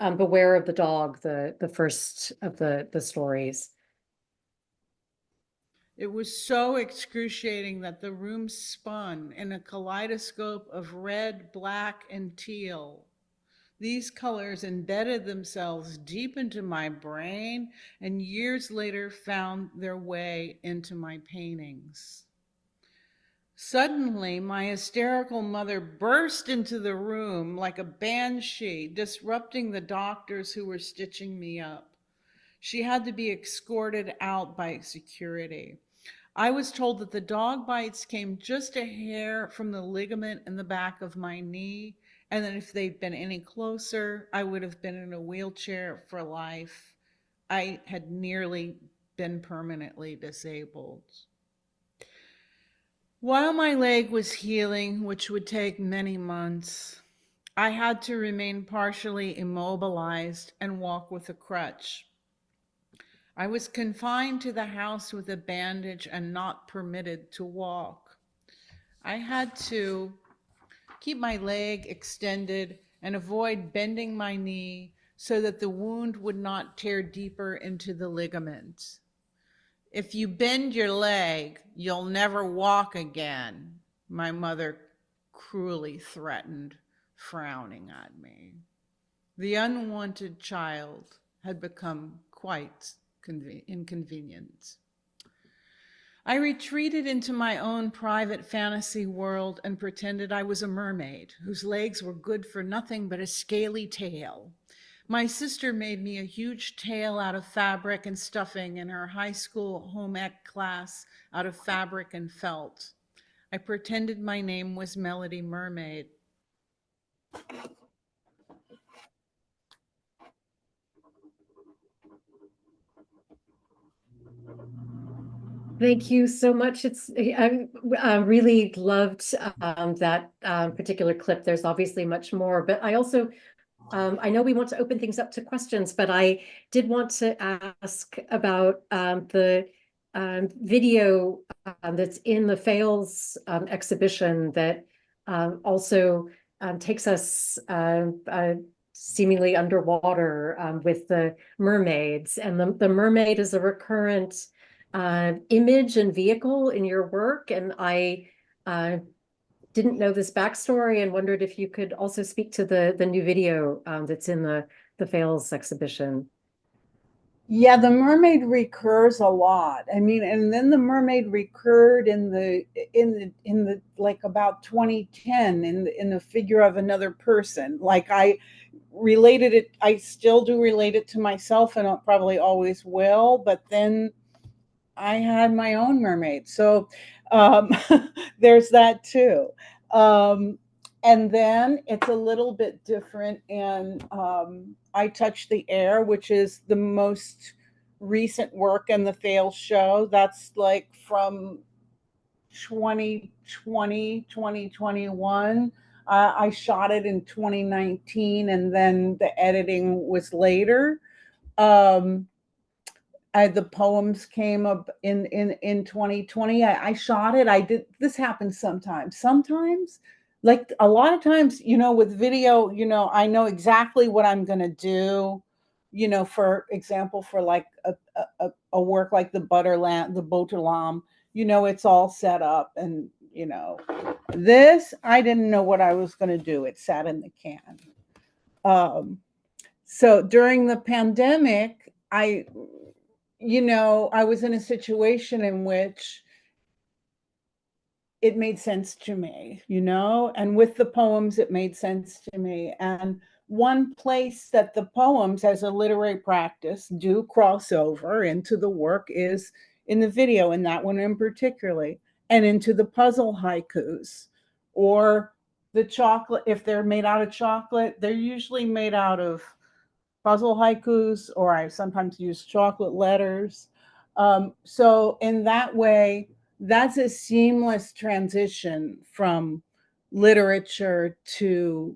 Beware of the Dog, the first of the stories. It was so excruciating that the room spun in a kaleidoscope of red, black, and teal. These colors embedded themselves deep into my brain and years later found their way into my paintings. Suddenly, my hysterical mother burst into the room like a banshee, disrupting the doctors who were stitching me up. She had to be escorted out by security. I was told that the dog bites came just a hair from the ligament in the back of my knee, and that if they'd been any closer, I would have been in a wheelchair for life. I had nearly been permanently disabled. While my leg was healing, which would take many months, I had to remain partially immobilized and walk with a crutch. I was confined to the house with a bandage and not permitted to walk. I had to keep my leg extended and avoid bending my knee so that the wound would not tear deeper into the ligament. If you bend your leg, you'll never walk again, my mother cruelly threatened, frowning at me. The unwanted child had become quite inconvenient. I retreated into my own private fantasy world and pretended I was a mermaid whose legs were good for nothing but a scaly tail. My sister made me a huge tail out of fabric and stuffing in her high school home ec class out of fabric and felt. I pretended my name was Melody Mermaid. Thank you so much. I really loved that particular clip. There's obviously much more, but I also, I know we want to open things up to questions, but I did want to ask about the video that's in the Fails exhibition that also takes us seemingly underwater with the mermaids. And the mermaid is a recurrent image and vehicle in your work. And I didn't know this backstory and wondered if you could also speak to the new video that's in the Fails exhibition. Yeah, the mermaid recurs a lot. I mean, and then the mermaid recurred in the like about 2010 in the figure of another person. Like I related it, I still do relate it to myself, and I probably always will, but then I had my own mermaid. So there's that too. And then it's a little bit different. And I Touch the Air, which is the most recent work in the Fail show. That's like from 2020, 2021. I shot it in 2019, and then the editing was later. The poems came up in 2020. I shot it. I did. This happens sometimes, like a lot of times, with video, I know exactly what I'm going to do, for example, for like a work like the Boterlam, it's all set up, and this, I didn't know what I was going to do. It sat in the can. So during the pandemic, I was in a situation in which it made sense to me, and with the poems, it made sense to me. And one place that the poems as a literary practice do cross over into the work is in the video, and that one in particularly, and into the puzzle haikus, or the chocolate. If they're made out of chocolate, they're usually made out of puzzle haikus, or I sometimes use chocolate letters. So in that way, that's a seamless transition from literature to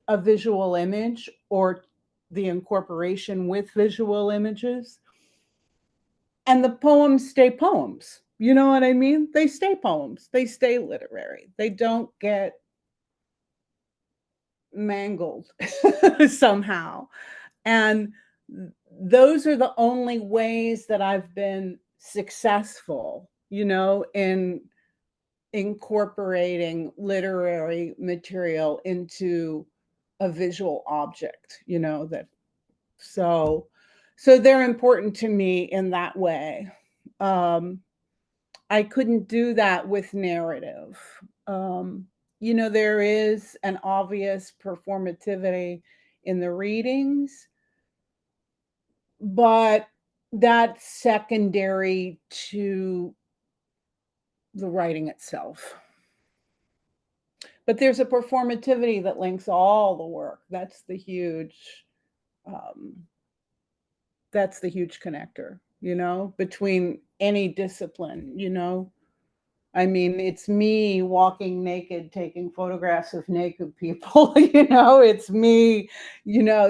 a visual image, or the incorporation with visual images. And the poems stay poems. You know what I mean? They stay poems. They stay literary. They don't get mangled somehow. And those are the only ways that I've been successful, in incorporating literary material into a visual object, so they're important to me in that way. I couldn't do that with narrative. There is an obvious performativity in the readings, but that's secondary to the writing itself. But there's a performativity that links all the work. That's the huge connector, between any discipline, I mean, it's me walking naked, taking photographs of naked people, it's me,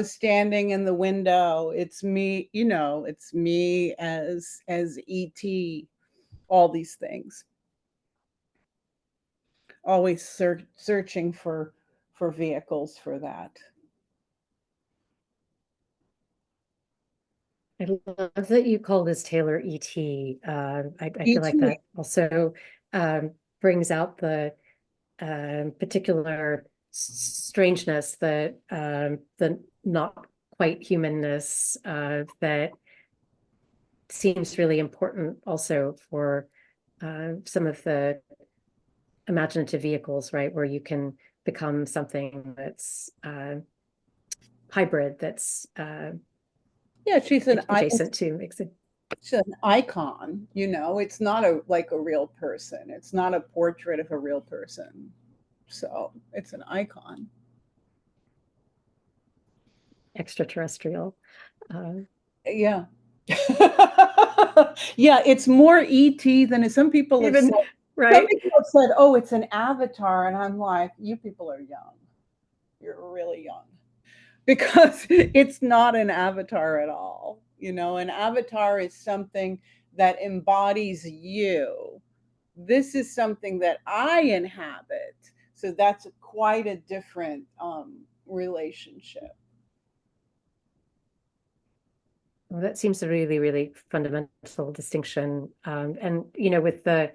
standing in the window. It's me, it's me as E.T., all these things. Always searching for vehicles for that. I love that you call this Taylor E.T. I feel like that also brings out the particular strangeness, that the not quite humanness that seems really important also for some of the imaginative vehicles, right, where you can become something that's hybrid, that's Yeah, she's adjacent to. She's an icon, you know. It's not like a real person. It's not a portrait of a real person. So it's an icon. Extraterrestrial. Yeah. Yeah, it's more ET than some people have said. Right. Some people have said, oh, it's an avatar. And I'm like, you people are young. You're really young. Because it's not an avatar at all. You know, an avatar is something that embodies you. This is something that I inhabit. So that's quite a different relationship. Well, that seems a really, really fundamental distinction. And, you know, with the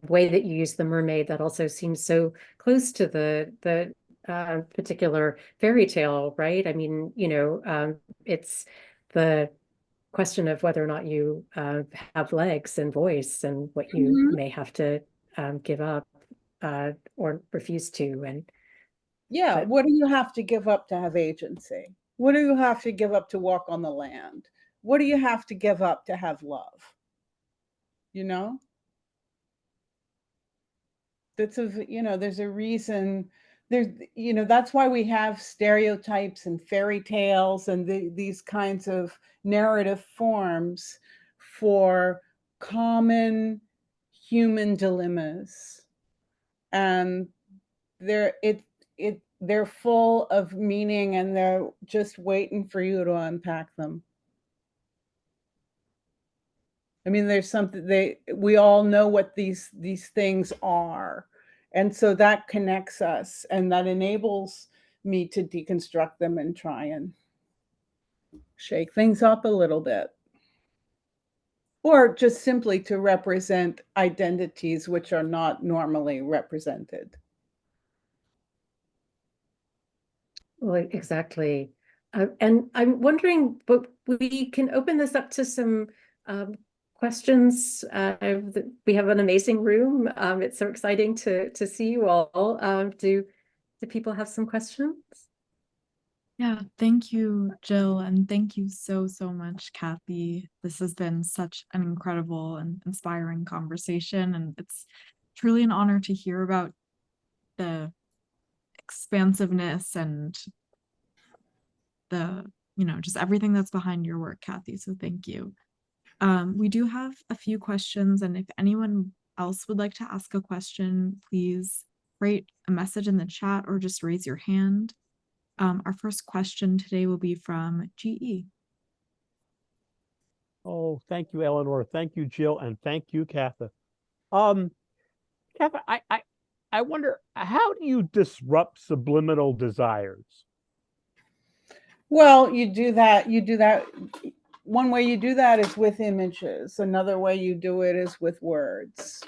way that you use the mermaid, that also seems so close to the particular fairy tale, right? I mean, you know, it's the question of whether or not you have legs and voice and what you may have to give up or refuse to. And yeah, what do you have to give up to have agency? What do you have to give up to walk on the land? What do you have to give up to have love? You know? That's you know, there's a reason. There's, you know, that's why we have stereotypes and fairy tales and these kinds of narrative forms for common human dilemmas. And they're full of meaning, and they're just waiting for you to unpack them. I mean, there's something we all know what these things are. And so that connects us, and that enables me to deconstruct them and try and shake things up a little bit. Or just simply to represent identities which are not normally represented. well, exactly. And I'm wondering, but we can open this up to some questions. We have an amazing room. It's so exciting to see you all. Do people have some questions? Yeah, thank you, Jill, and thank you so much, Kathe. This has been such an incredible and inspiring conversation, and it's truly an honor to hear about the expansiveness and the, you know, just everything that's behind your work, Kathe. So thank you. We do have a few questions, and if anyone else would like to ask a question, please write a message in the chat or just raise your hand. Our first question today will be from GE. Oh, thank you, Eleanor. Thank you, Jill, and thank you, Kathe. Kathe, I wonder, how do you disrupt subliminal desires? Well, you do that. One way you do that is with images. Another way you do it is with words.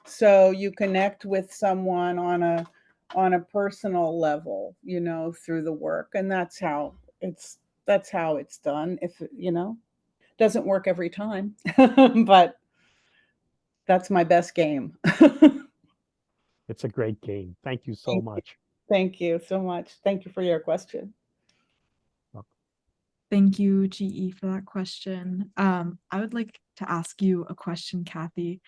So you connect with someone on a personal level, you know, through the work, and that's how it's done. If you know, doesn't work every time, but that's my best game. It's a great game. Thank you so much. Thank you so much. Thank you for your question. Thank you, GE, for that question. I would like to ask you a question, Kathe.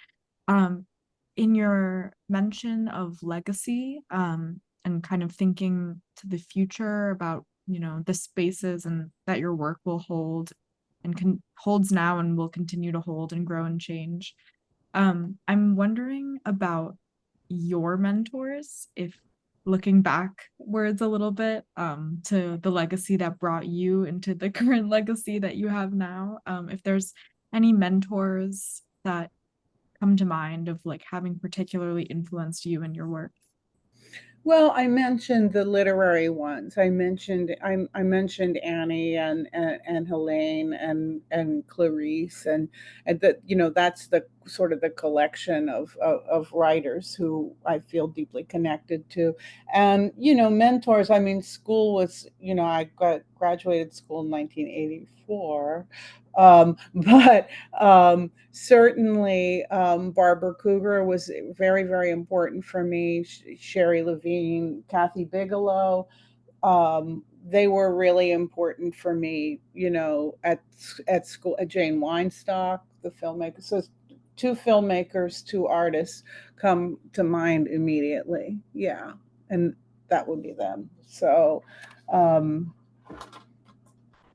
In your mention of legacy, and kind of thinking to the future about, you know, the spaces and that your work will hold and holds now and will continue to hold and grow and change. I'm wondering about your mentors, if looking backwards a little bit to the legacy that brought you into the current legacy that you have now, if there's any mentors that come to mind of like having particularly influenced you in your work. Well, I mentioned the literary ones. I mentioned Annie and Helene and Clarice and that, you know, that's the sort of the collection of writers who I feel deeply connected to. And, mentors, I mean, school was, I graduated school in 1984. But certainly Barbara Cougar was very, very important for me. Sherry Levine, Kathy Bigelow, they were really important for me, at school. Jane Weinstock, the filmmaker. So 2 filmmakers, 2 artists come to mind immediately. Yeah, and that would be them. So,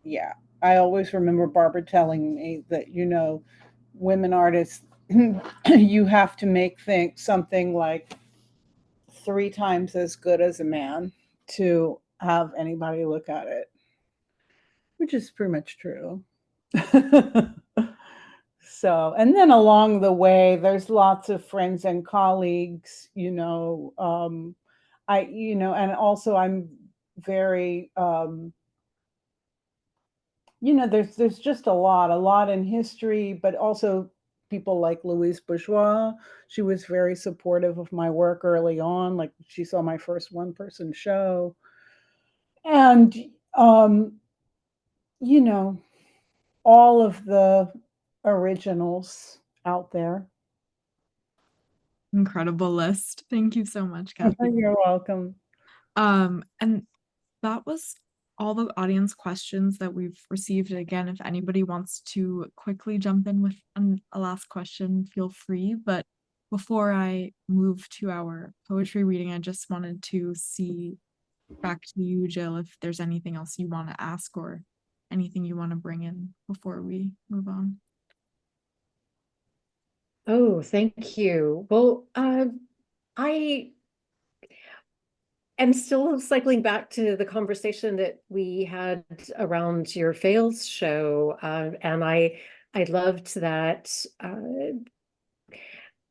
yeah, I always remember Barbara telling me that, women artists, you have to make something like 3 times as good as a man to have anybody look at it, which is pretty much true. So, and then along the way, there's lots of friends and colleagues, and also I'm very, there's just a lot in history, but also people like Louise Bourgeois. She was very supportive of my work early on. Like, she saw my first one-person show. And, all of the originals out there. Incredible list. Thank you so much, Kathe. You're welcome. And that was all the audience questions that we've received. Again, if anybody wants to quickly jump in with a last question, feel free. But before I move to our poetry reading, I just wanted to see back to you, Jill, if there's anything else you want to ask or anything you want to bring in before we move on. Oh, thank you. Well, I am still cycling back to the conversation that we had around your fails show, and I loved that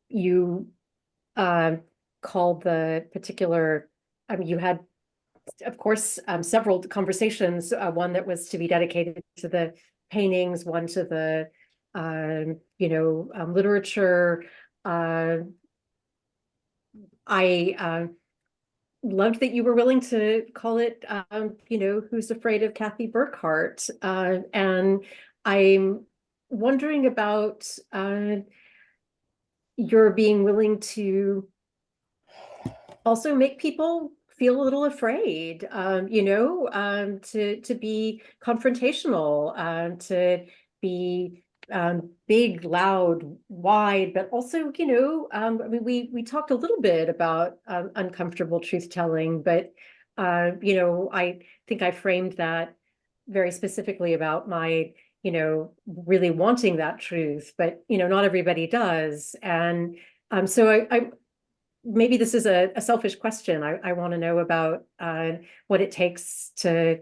you called the particular. I mean, you had, of course, several conversations. One that was to be dedicated to the paintings, one to the literature. I loved that you were willing to call it, Who's Afraid of Kathe Burkhart? And I'm wondering about your being willing to also make people feel a little afraid, to be confrontational, to be big, loud, wide, but also, I mean, we talked a little bit about uncomfortable truth telling, but I think I framed that very specifically about my, really wanting that truth, but not everybody does, and so I maybe this is a selfish question. I want to know about what it takes to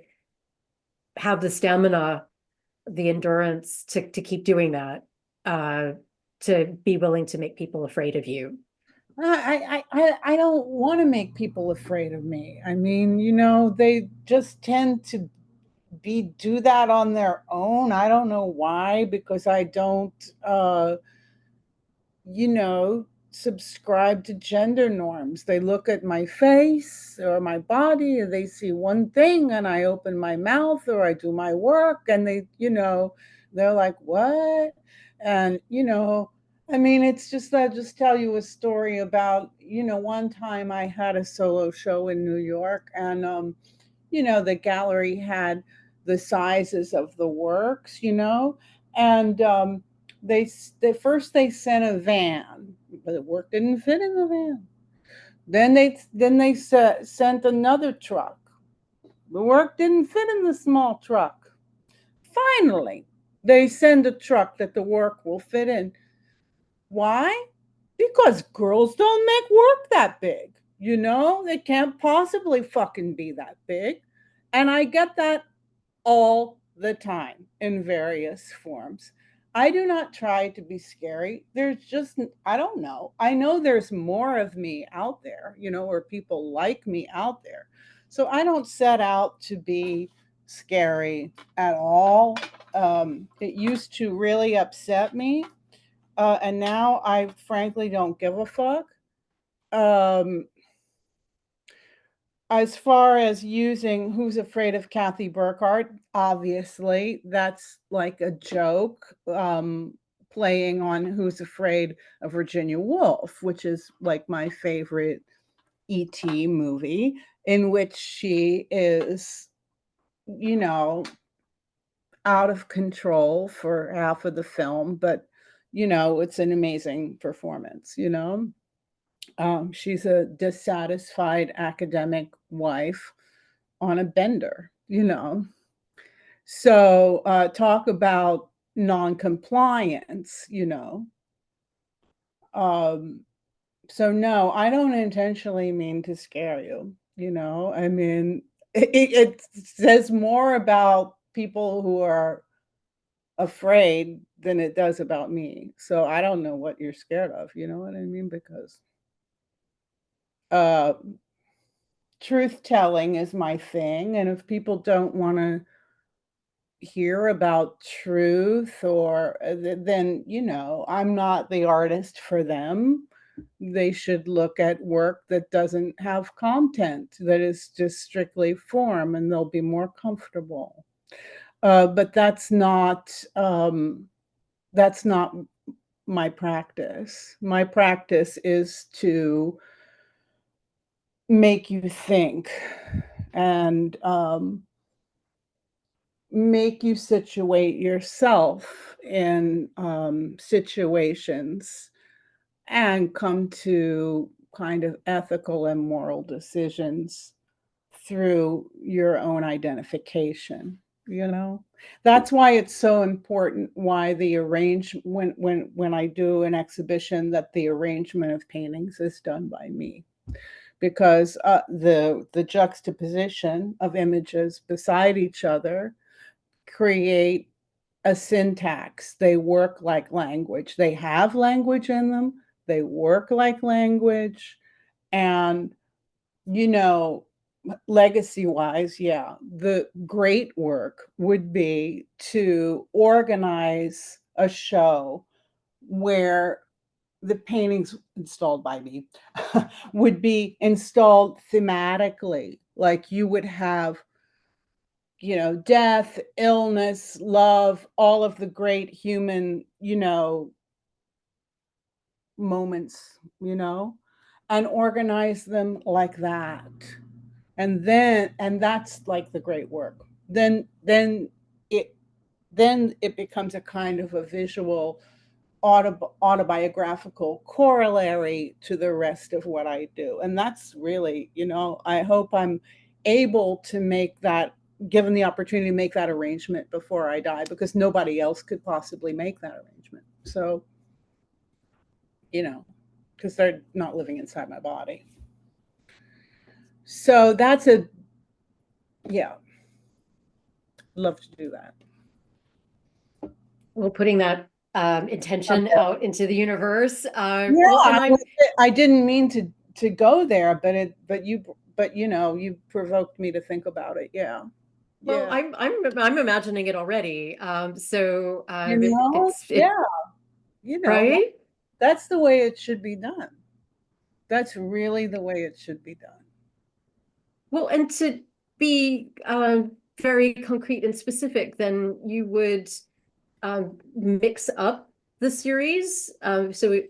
have the stamina, the endurance to keep doing that, to be willing to make people afraid of you. I don't want to make people afraid of me. I mean, they just tend to do that on their own. I don't know why, because I don't, subscribe to gender norms. They look at my face or my body and they see one thing, and I open my mouth or I do my work and they, they're like, what? And, I mean, it's just, I'll just tell you a story about, one time I had a solo show in New York, and, the gallery had the sizes of the works, and they first sent a van, but the work didn't fit in the van. Then they sent another truck. The work didn't fit in the small truck. Finally, they send a truck that the work will fit in. Why? Because girls don't make work that big. They can't possibly fucking be that big. And I get that all the time in various forms. I do not try to be scary. There's just, I don't know. I know there's more of me out there, or people like me out there. So I don't set out to be scary at all. It used to really upset me And now I frankly don't give a fuck. As far as using Who's Afraid of Kathe Burkhart, obviously that's like a joke, playing on Who's Afraid of Virginia Woolf, which is like my favorite E.T. movie, in which she is, you know, out of control for half of the film, but you know, it's an amazing performance, you know. She's a dissatisfied academic wife on a bender, you know. So talk about non-compliance, you know. So no, I don't intentionally mean to scare you, you know. I mean, it says more about people who are afraid than it does about me. So I don't know what you're scared of, you know what I mean? Because truth telling is my thing, and if people don't want to hear about truth, or then, you know, I'm not the artist for them. They should look at work that doesn't have content, that is just strictly form, and they'll be more comfortable. But that's not my practice. My practice is to make you think, and make you situate yourself in situations and come to kind of ethical and moral decisions through your own identification, you know. That's why it's so important, why the when I do an exhibition, that the arrangement of paintings is done by me, because the juxtaposition of images beside each other create a syntax. They work like language. They have language in them. They work like language. And, you know, legacy wise, yeah, the great work would be to organize a show where the paintings installed by me would be installed thematically. Like you would have, you know, death, illness, love, all of the great human, you know, moments, you know, and organize them like that. And that's like the great work. Then it becomes a kind of a visual autobiographical corollary to the rest of what I do. And that's really, you know, I hope I'm able to make that, given the opportunity to make that arrangement before I die, because nobody else could possibly make that arrangement. So, you know, because they're not living inside my body. So that's yeah, love to do that. Well, putting that intention out into the universe. Yeah, well, I didn't mean to go there, but you know, you provoked me to think about it. Yeah. Well, Yeah. I'm imagining it already. So You know, yeah, you know, right. that's the way it should be done. That's really the way it should be done. Well, and to be very concrete and specific, then you would mix up the series. So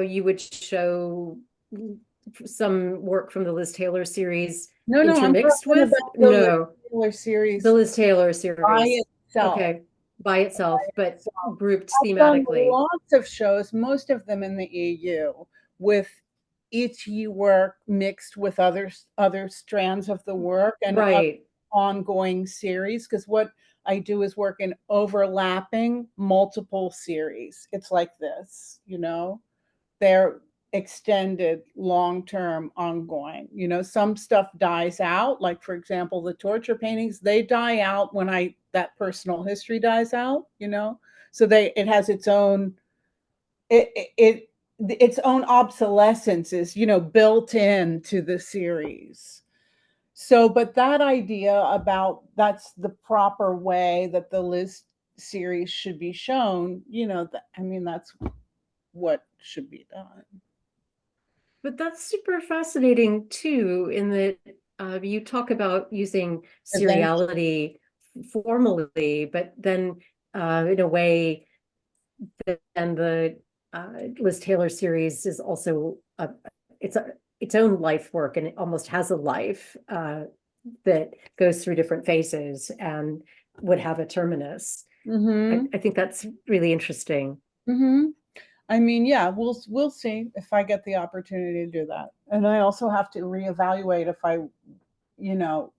you would show some work from the Liz Taylor series No, intermixed I'm with about the Liz Taylor series the Liz Taylor series by itself. Okay, by itself, but grouped I've done thematically. lots of shows, most of them in the EU, with each work mixed with other strands of the work and Right. ongoing series. Because what I do is work in overlapping multiple series. It's like this, you know, they're extended, long-term, ongoing. You know, some stuff dies out, like for example, the torture paintings, they die out when that personal history dies out, you know. So it has its own its own obsolescence is, you know, built into the series. So, but that idea about that's the proper way that the Liz series should be shown, I mean, that's what should be done. But that's super fascinating too, in that you talk about using seriality formally, but then in a way, then the Liz Taylor series is also its own life work, and it almost has a life that goes through different phases and would have a terminus. I think that's really interesting. I mean, yeah, we'll see if I get the opportunity to do that. And I also have to reevaluate if I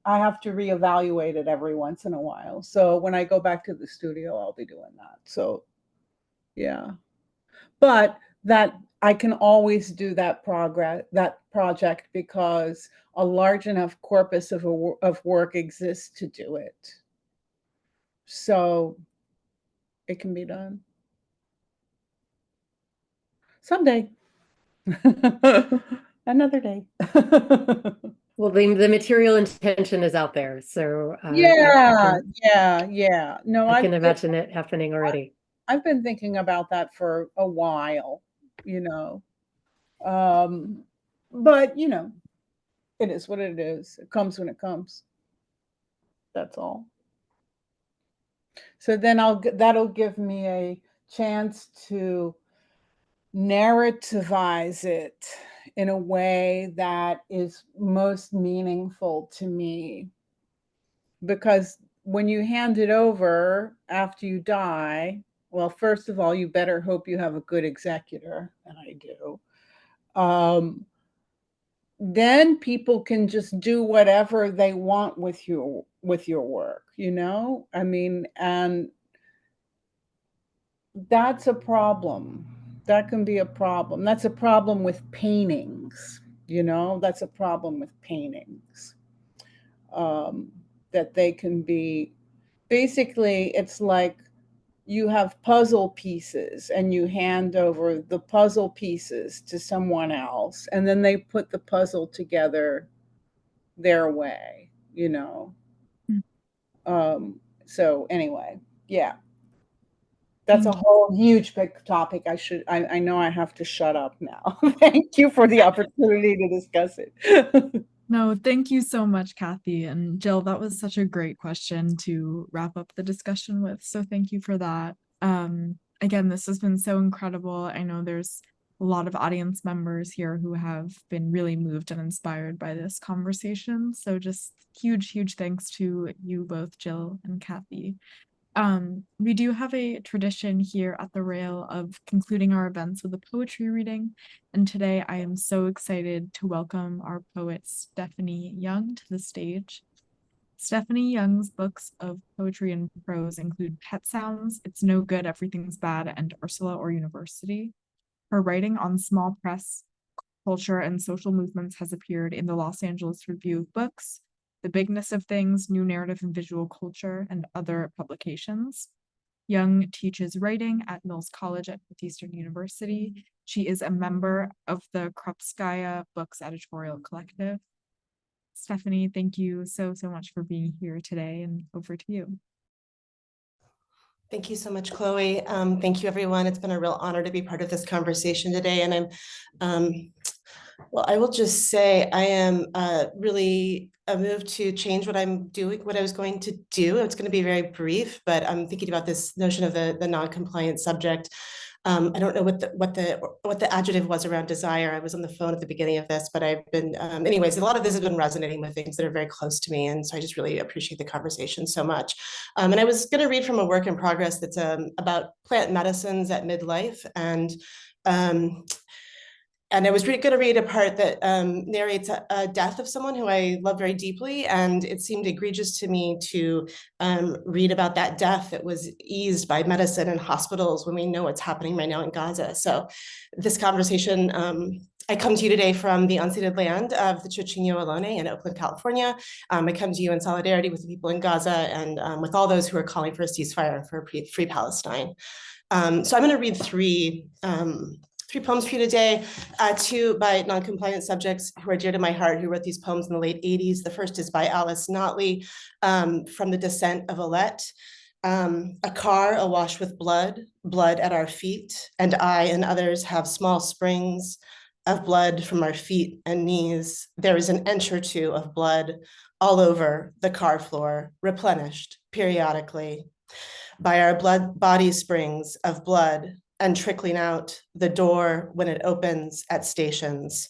have to reevaluate it every once in a while. So when I go back to the studio, I'll be doing that. So yeah, but that I can always do that project because a large enough corpus of work exists to do it. So it can be done someday. Another day. Well, the material intention is out there, so yeah. No, I can imagine it happening already. I've been thinking about that for a while, but it is what it is. It comes when it comes. That's all. So then that'll give me a chance to narrativize it in a way that is most meaningful to me. Because when you hand it over after you die, well, first of all, you better hope you have a good executor, and I do. Then people can just do whatever they want with your work, I mean, and that's a problem. That can be a problem. That's a problem with paintings, that's a problem with paintings. That they can be, basically, it's like you have puzzle pieces and you hand over the puzzle pieces to someone else, and then they put the puzzle together their way, So anyway, yeah. That's a whole huge big topic. I know I have to shut up now. Thank you for the opportunity to discuss it. No, thank you so much, Kathe. And Jill, that was such a great question to wrap up the discussion with. So thank you for that. Again, this has been so incredible. I know there's a lot of audience members here who have been really moved and inspired by this conversation. So just huge, huge thanks to you both, Jill and Kathe. We do have a tradition here at the Rail of concluding our events with a poetry reading, and today I am so excited to welcome our poet Stephanie Young to the stage. Stephanie Young's books of poetry and prose include Pet Sounds, It's No Good, Everything's Bad, and Ursula or University. Her writing on small press, culture, and social movements has appeared in the Los Angeles Review of Books, The Bigness of Things, New Narrative and Visual Culture, and other publications. Young teaches writing at Mills College at Northeastern University. She is a member of the Krupskaya Books Editorial Collective. Stephanie, thank you so much for being here today, and over to you. Thank you so much, Chloe. Thank you, everyone. It's been a real honor to be part of this conversation today. And well, I will just say I am really moved to change what I'm doing, what I was going to do. It's going to be very brief, but I'm thinking about this notion of the non-compliant subject. I don't know what the adjective was around desire. I was on the phone at the beginning of this, but I've been, anyways, a lot of this has been resonating with things that are very close to me. And so I just really appreciate the conversation so much. And I was going to read from a work in progress that's about plant medicines at midlife. And I was going to read a part that narrates a death of someone who I love very deeply. And it seemed egregious to me to read about that death that was eased by medicine and hospitals when we know what's happening right now in Gaza. So this conversation, I come to you today from the unceded land of the Chochenyo Ohlone in Oakland, California. I come to you in solidarity with the people in Gaza and with all those who are calling for a ceasefire and for a free Palestine. So I'm going to read three poems for you today, two by non-compliant subjects who are dear to my heart, who wrote these poems in the late 80s. The first is by Alice Notley from The Descent of Alette. A car awash with blood, blood at our feet, and I and others have small springs of blood from our feet and knees. There is an inch or two of blood all over the car floor, replenished periodically by our body springs of blood and trickling out the door when it opens at stations.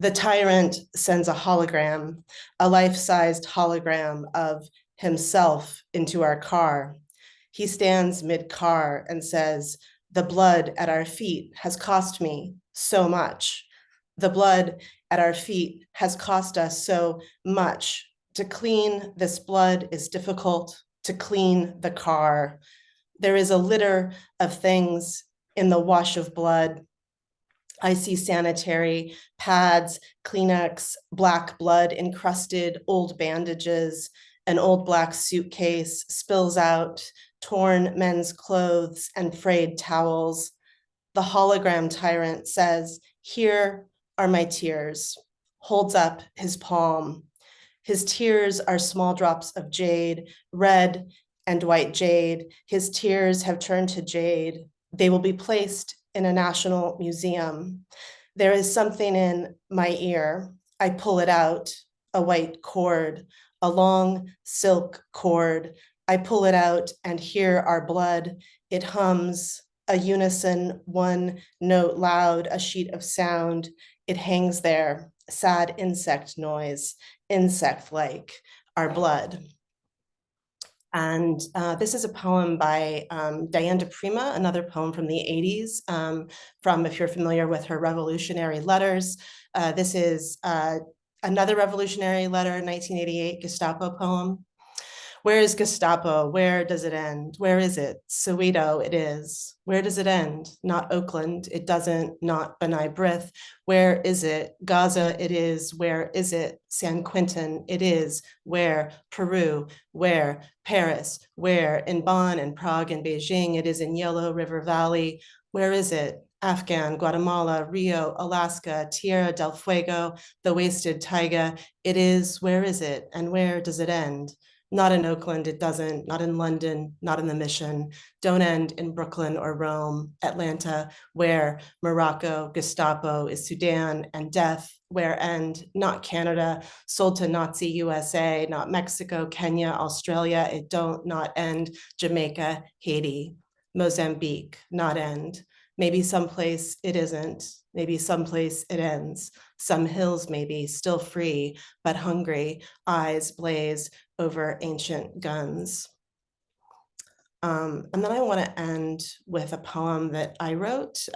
The tyrant sends a hologram, a life-sized hologram of himself into our car. He stands mid-car and says, "The blood at our feet has cost me so much. The blood at our feet has cost us so much. To clean this blood is difficult, to clean the car. There is a litter of things in the wash of blood. I see sanitary pads, Kleenex, black blood encrusted old bandages, an old black suitcase spills out, torn men's clothes and frayed towels. The hologram tyrant says, 'Here are my tears,' holds up his palm. His tears are small drops of jade, red and white jade. His tears have turned to jade. They will be placed in a national museum. There is something in my ear. I pull it out, a white cord, a long silk cord. I pull it out and hear our blood. It hums, a unison, one note loud, a sheet of sound. It hangs there, sad insect noise, insect-like, our blood. And this is a poem by Diane de Prima, another poem from the 80s, from, if you're familiar with her revolutionary letters. This is another revolutionary letter, 1988 Gestapo poem. Where is Gestapo? Where does it end? Where is it? Soweto, it is. Where does it end? Not Oakland, it doesn't, not B'nai B'rith. Where is it? Gaza, it is. Where is it? San Quentin, it is. Where? Peru, where? Paris, where? In Bonn and Prague and Beijing, it is in Yellow River Valley. Where is it? Afghan, Guatemala, Rio, Alaska, Tierra del Fuego, the wasted taiga, it is. Where is it? And where does it end? Not in Oakland, it doesn't, not in London, not in the Mission, don't end in Brooklyn or Rome, Atlanta, where Morocco, Gestapo is Sudan and death, where end, not Canada, sold to Nazi USA, not Mexico, Kenya, Australia, it don't, not end, Jamaica, Haiti, Mozambique, not end. Maybe someplace it isn't, maybe someplace it ends. Some hills maybe still free, but hungry, eyes blaze over ancient guns. And then I want to end with a poem that I wrote.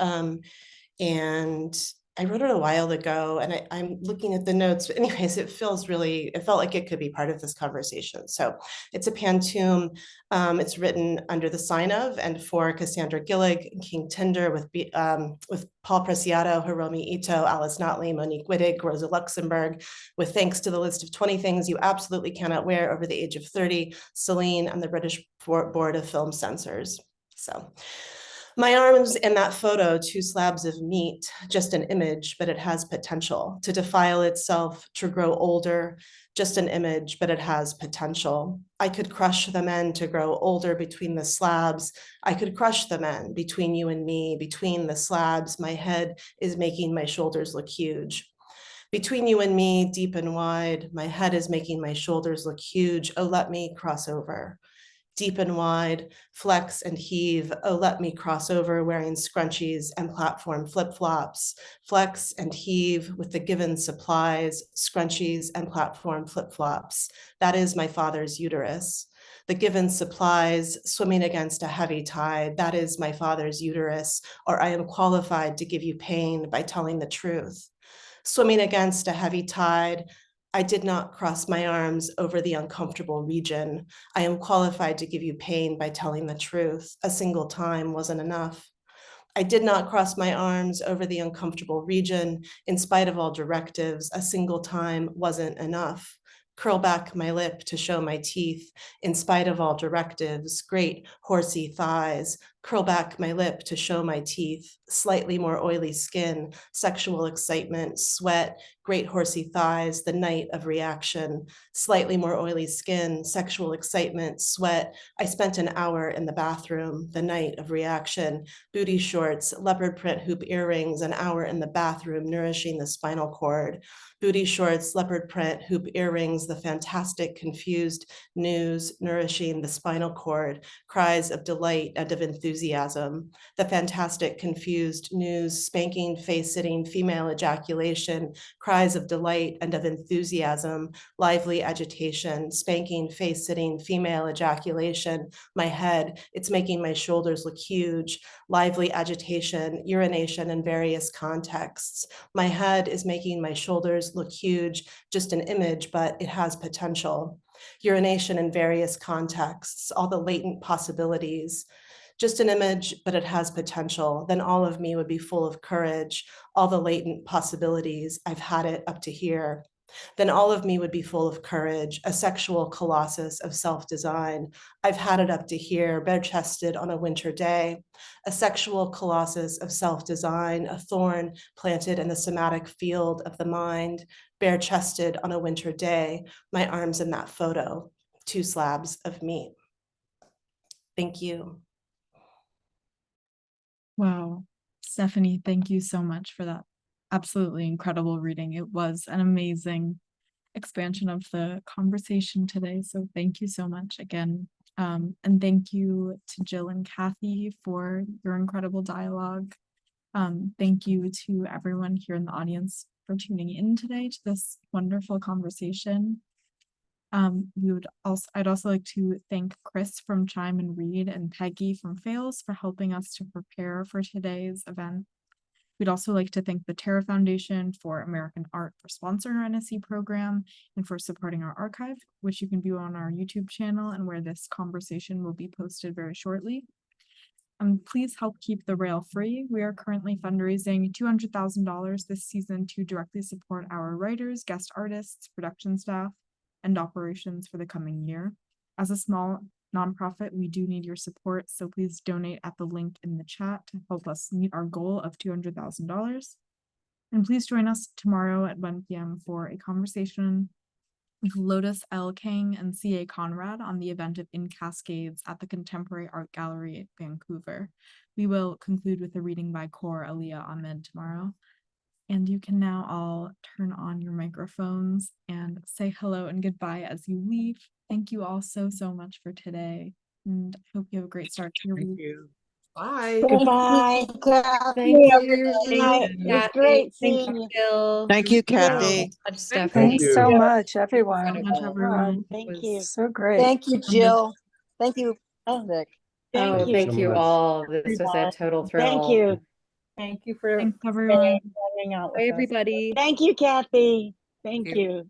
And I wrote it a while ago, and I'm looking at the notes. But anyways, it felt like it could be part of this conversation. So it's a pantoum. It's written under the sign of and for Cassandra Gillig, King Tinder, with Paul Preciado, Hiromi Ito, Alice Notley, Monique Wittig, Rosa Luxemburg, with thanks to the list of 20 things you absolutely cannot wear over the age of 30, Celine and the British Board of Film Censors. So. My arms in that photo, 2 slabs of meat, just an image, but it has potential to defile itself, to grow older, just an image, but it has potential. I could crush the men to grow older between the slabs. I could crush the men between you and me, between the slabs. My head is making my shoulders look huge. Between you and me, deep and wide, my head is making my shoulders look huge. Oh, let me cross over. Deep and wide, flex and heave. Oh, let me cross over wearing scrunchies and platform flip-flops. Flex and heave with the given supplies, scrunchies and platform flip-flops. That is my father's uterus. The given supplies swimming against a heavy tide. That is my father's uterus, or I am qualified to give you pain by telling the truth. Swimming against a heavy tide, I did not cross my arms over the uncomfortable region. I am qualified to give you pain by telling the truth. A single time wasn't enough. I did not cross my arms over the uncomfortable region. In spite of all directives, a single time wasn't enough. Curl back my lip to show my teeth. In spite of all directives, great horsey thighs, curl back my lip to show my teeth, slightly more oily skin, sexual excitement, sweat, great horsey thighs, the night of reaction, slightly more oily skin, sexual excitement, sweat. I spent an hour in the bathroom, the night of reaction, booty shorts, leopard print hoop earrings, an hour in the bathroom, nourishing the spinal cord. Booty shorts, leopard print, hoop earrings, the fantastic, confused news, nourishing the spinal cord, cries of delight and of enthusiasm. The fantastic, confused news, spanking, face-sitting, female ejaculation, cries of delight and of enthusiasm, lively agitation, spanking, face-sitting, female ejaculation, my head, it's making my shoulders look huge, lively agitation, urination in various contexts. My head is making my shoulders look huge, just an image, but it has potential. Urination in various contexts, all the latent possibilities. Just an image, but it has potential. Then all of me would be full of courage, all the latent possibilities. I've had it up to here. Then all of me would be full of courage, a sexual colossus of self-design. I've had it up to here, bare-chested on a winter day, a sexual colossus of self-design, a thorn planted in the somatic field of the mind, bare-chested on a winter day, my arms in that photo, 2 slabs of meat. Thank you. Wow. Stephanie, thank you so much for that absolutely incredible reading. It was an amazing expansion of the conversation today. So thank you so much again. And thank you to Jill and Kathe for your incredible dialogue. Thank you to everyone here in the audience for tuning in today to this wonderful conversation. I'd also like to thank Chris from Chime and Read and Peggy from Fails for helping us to prepare for today's event. We'd also like to thank the Terra Foundation for American Art for sponsoring our NSE program and for supporting our archive, which you can view on our YouTube channel and where this conversation will be posted very shortly. Please help keep the rail free. We are currently fundraising $200,000 this season to directly support our writers, guest artists, production staff, and operations for the coming year. As a small nonprofit, we do need your support, so please donate at the link in the chat to help us meet our goal of $200,000. And please join us tomorrow at 1 p.m. for a conversation with Lotus L. King and C.A. Conrad on the event of In Cascades at the Contemporary Art Gallery at Vancouver. We will conclude with a reading by Kor Aliyah Ahmed tomorrow. And you can now all turn on your microphones and say hello and goodbye as you leave. Thank you all so much for today. And I hope you have a great start to your week. Thank you. Bye. Goodbye. Thank you. It was great seeing you. Jill. Thank you, Wow. Kathy. Stephanie. Thanks Thanks so much, everyone. Incredible. Everyone. Thank Was you. So great. Thank you, Jill. Thank you, Nick. Oh, thank you much. all. This was a total thrill. Thank you. Thank you for Thanks everyone. hanging out with Bye, us. everybody. Thank you, Kathy. Thank Thank you. you.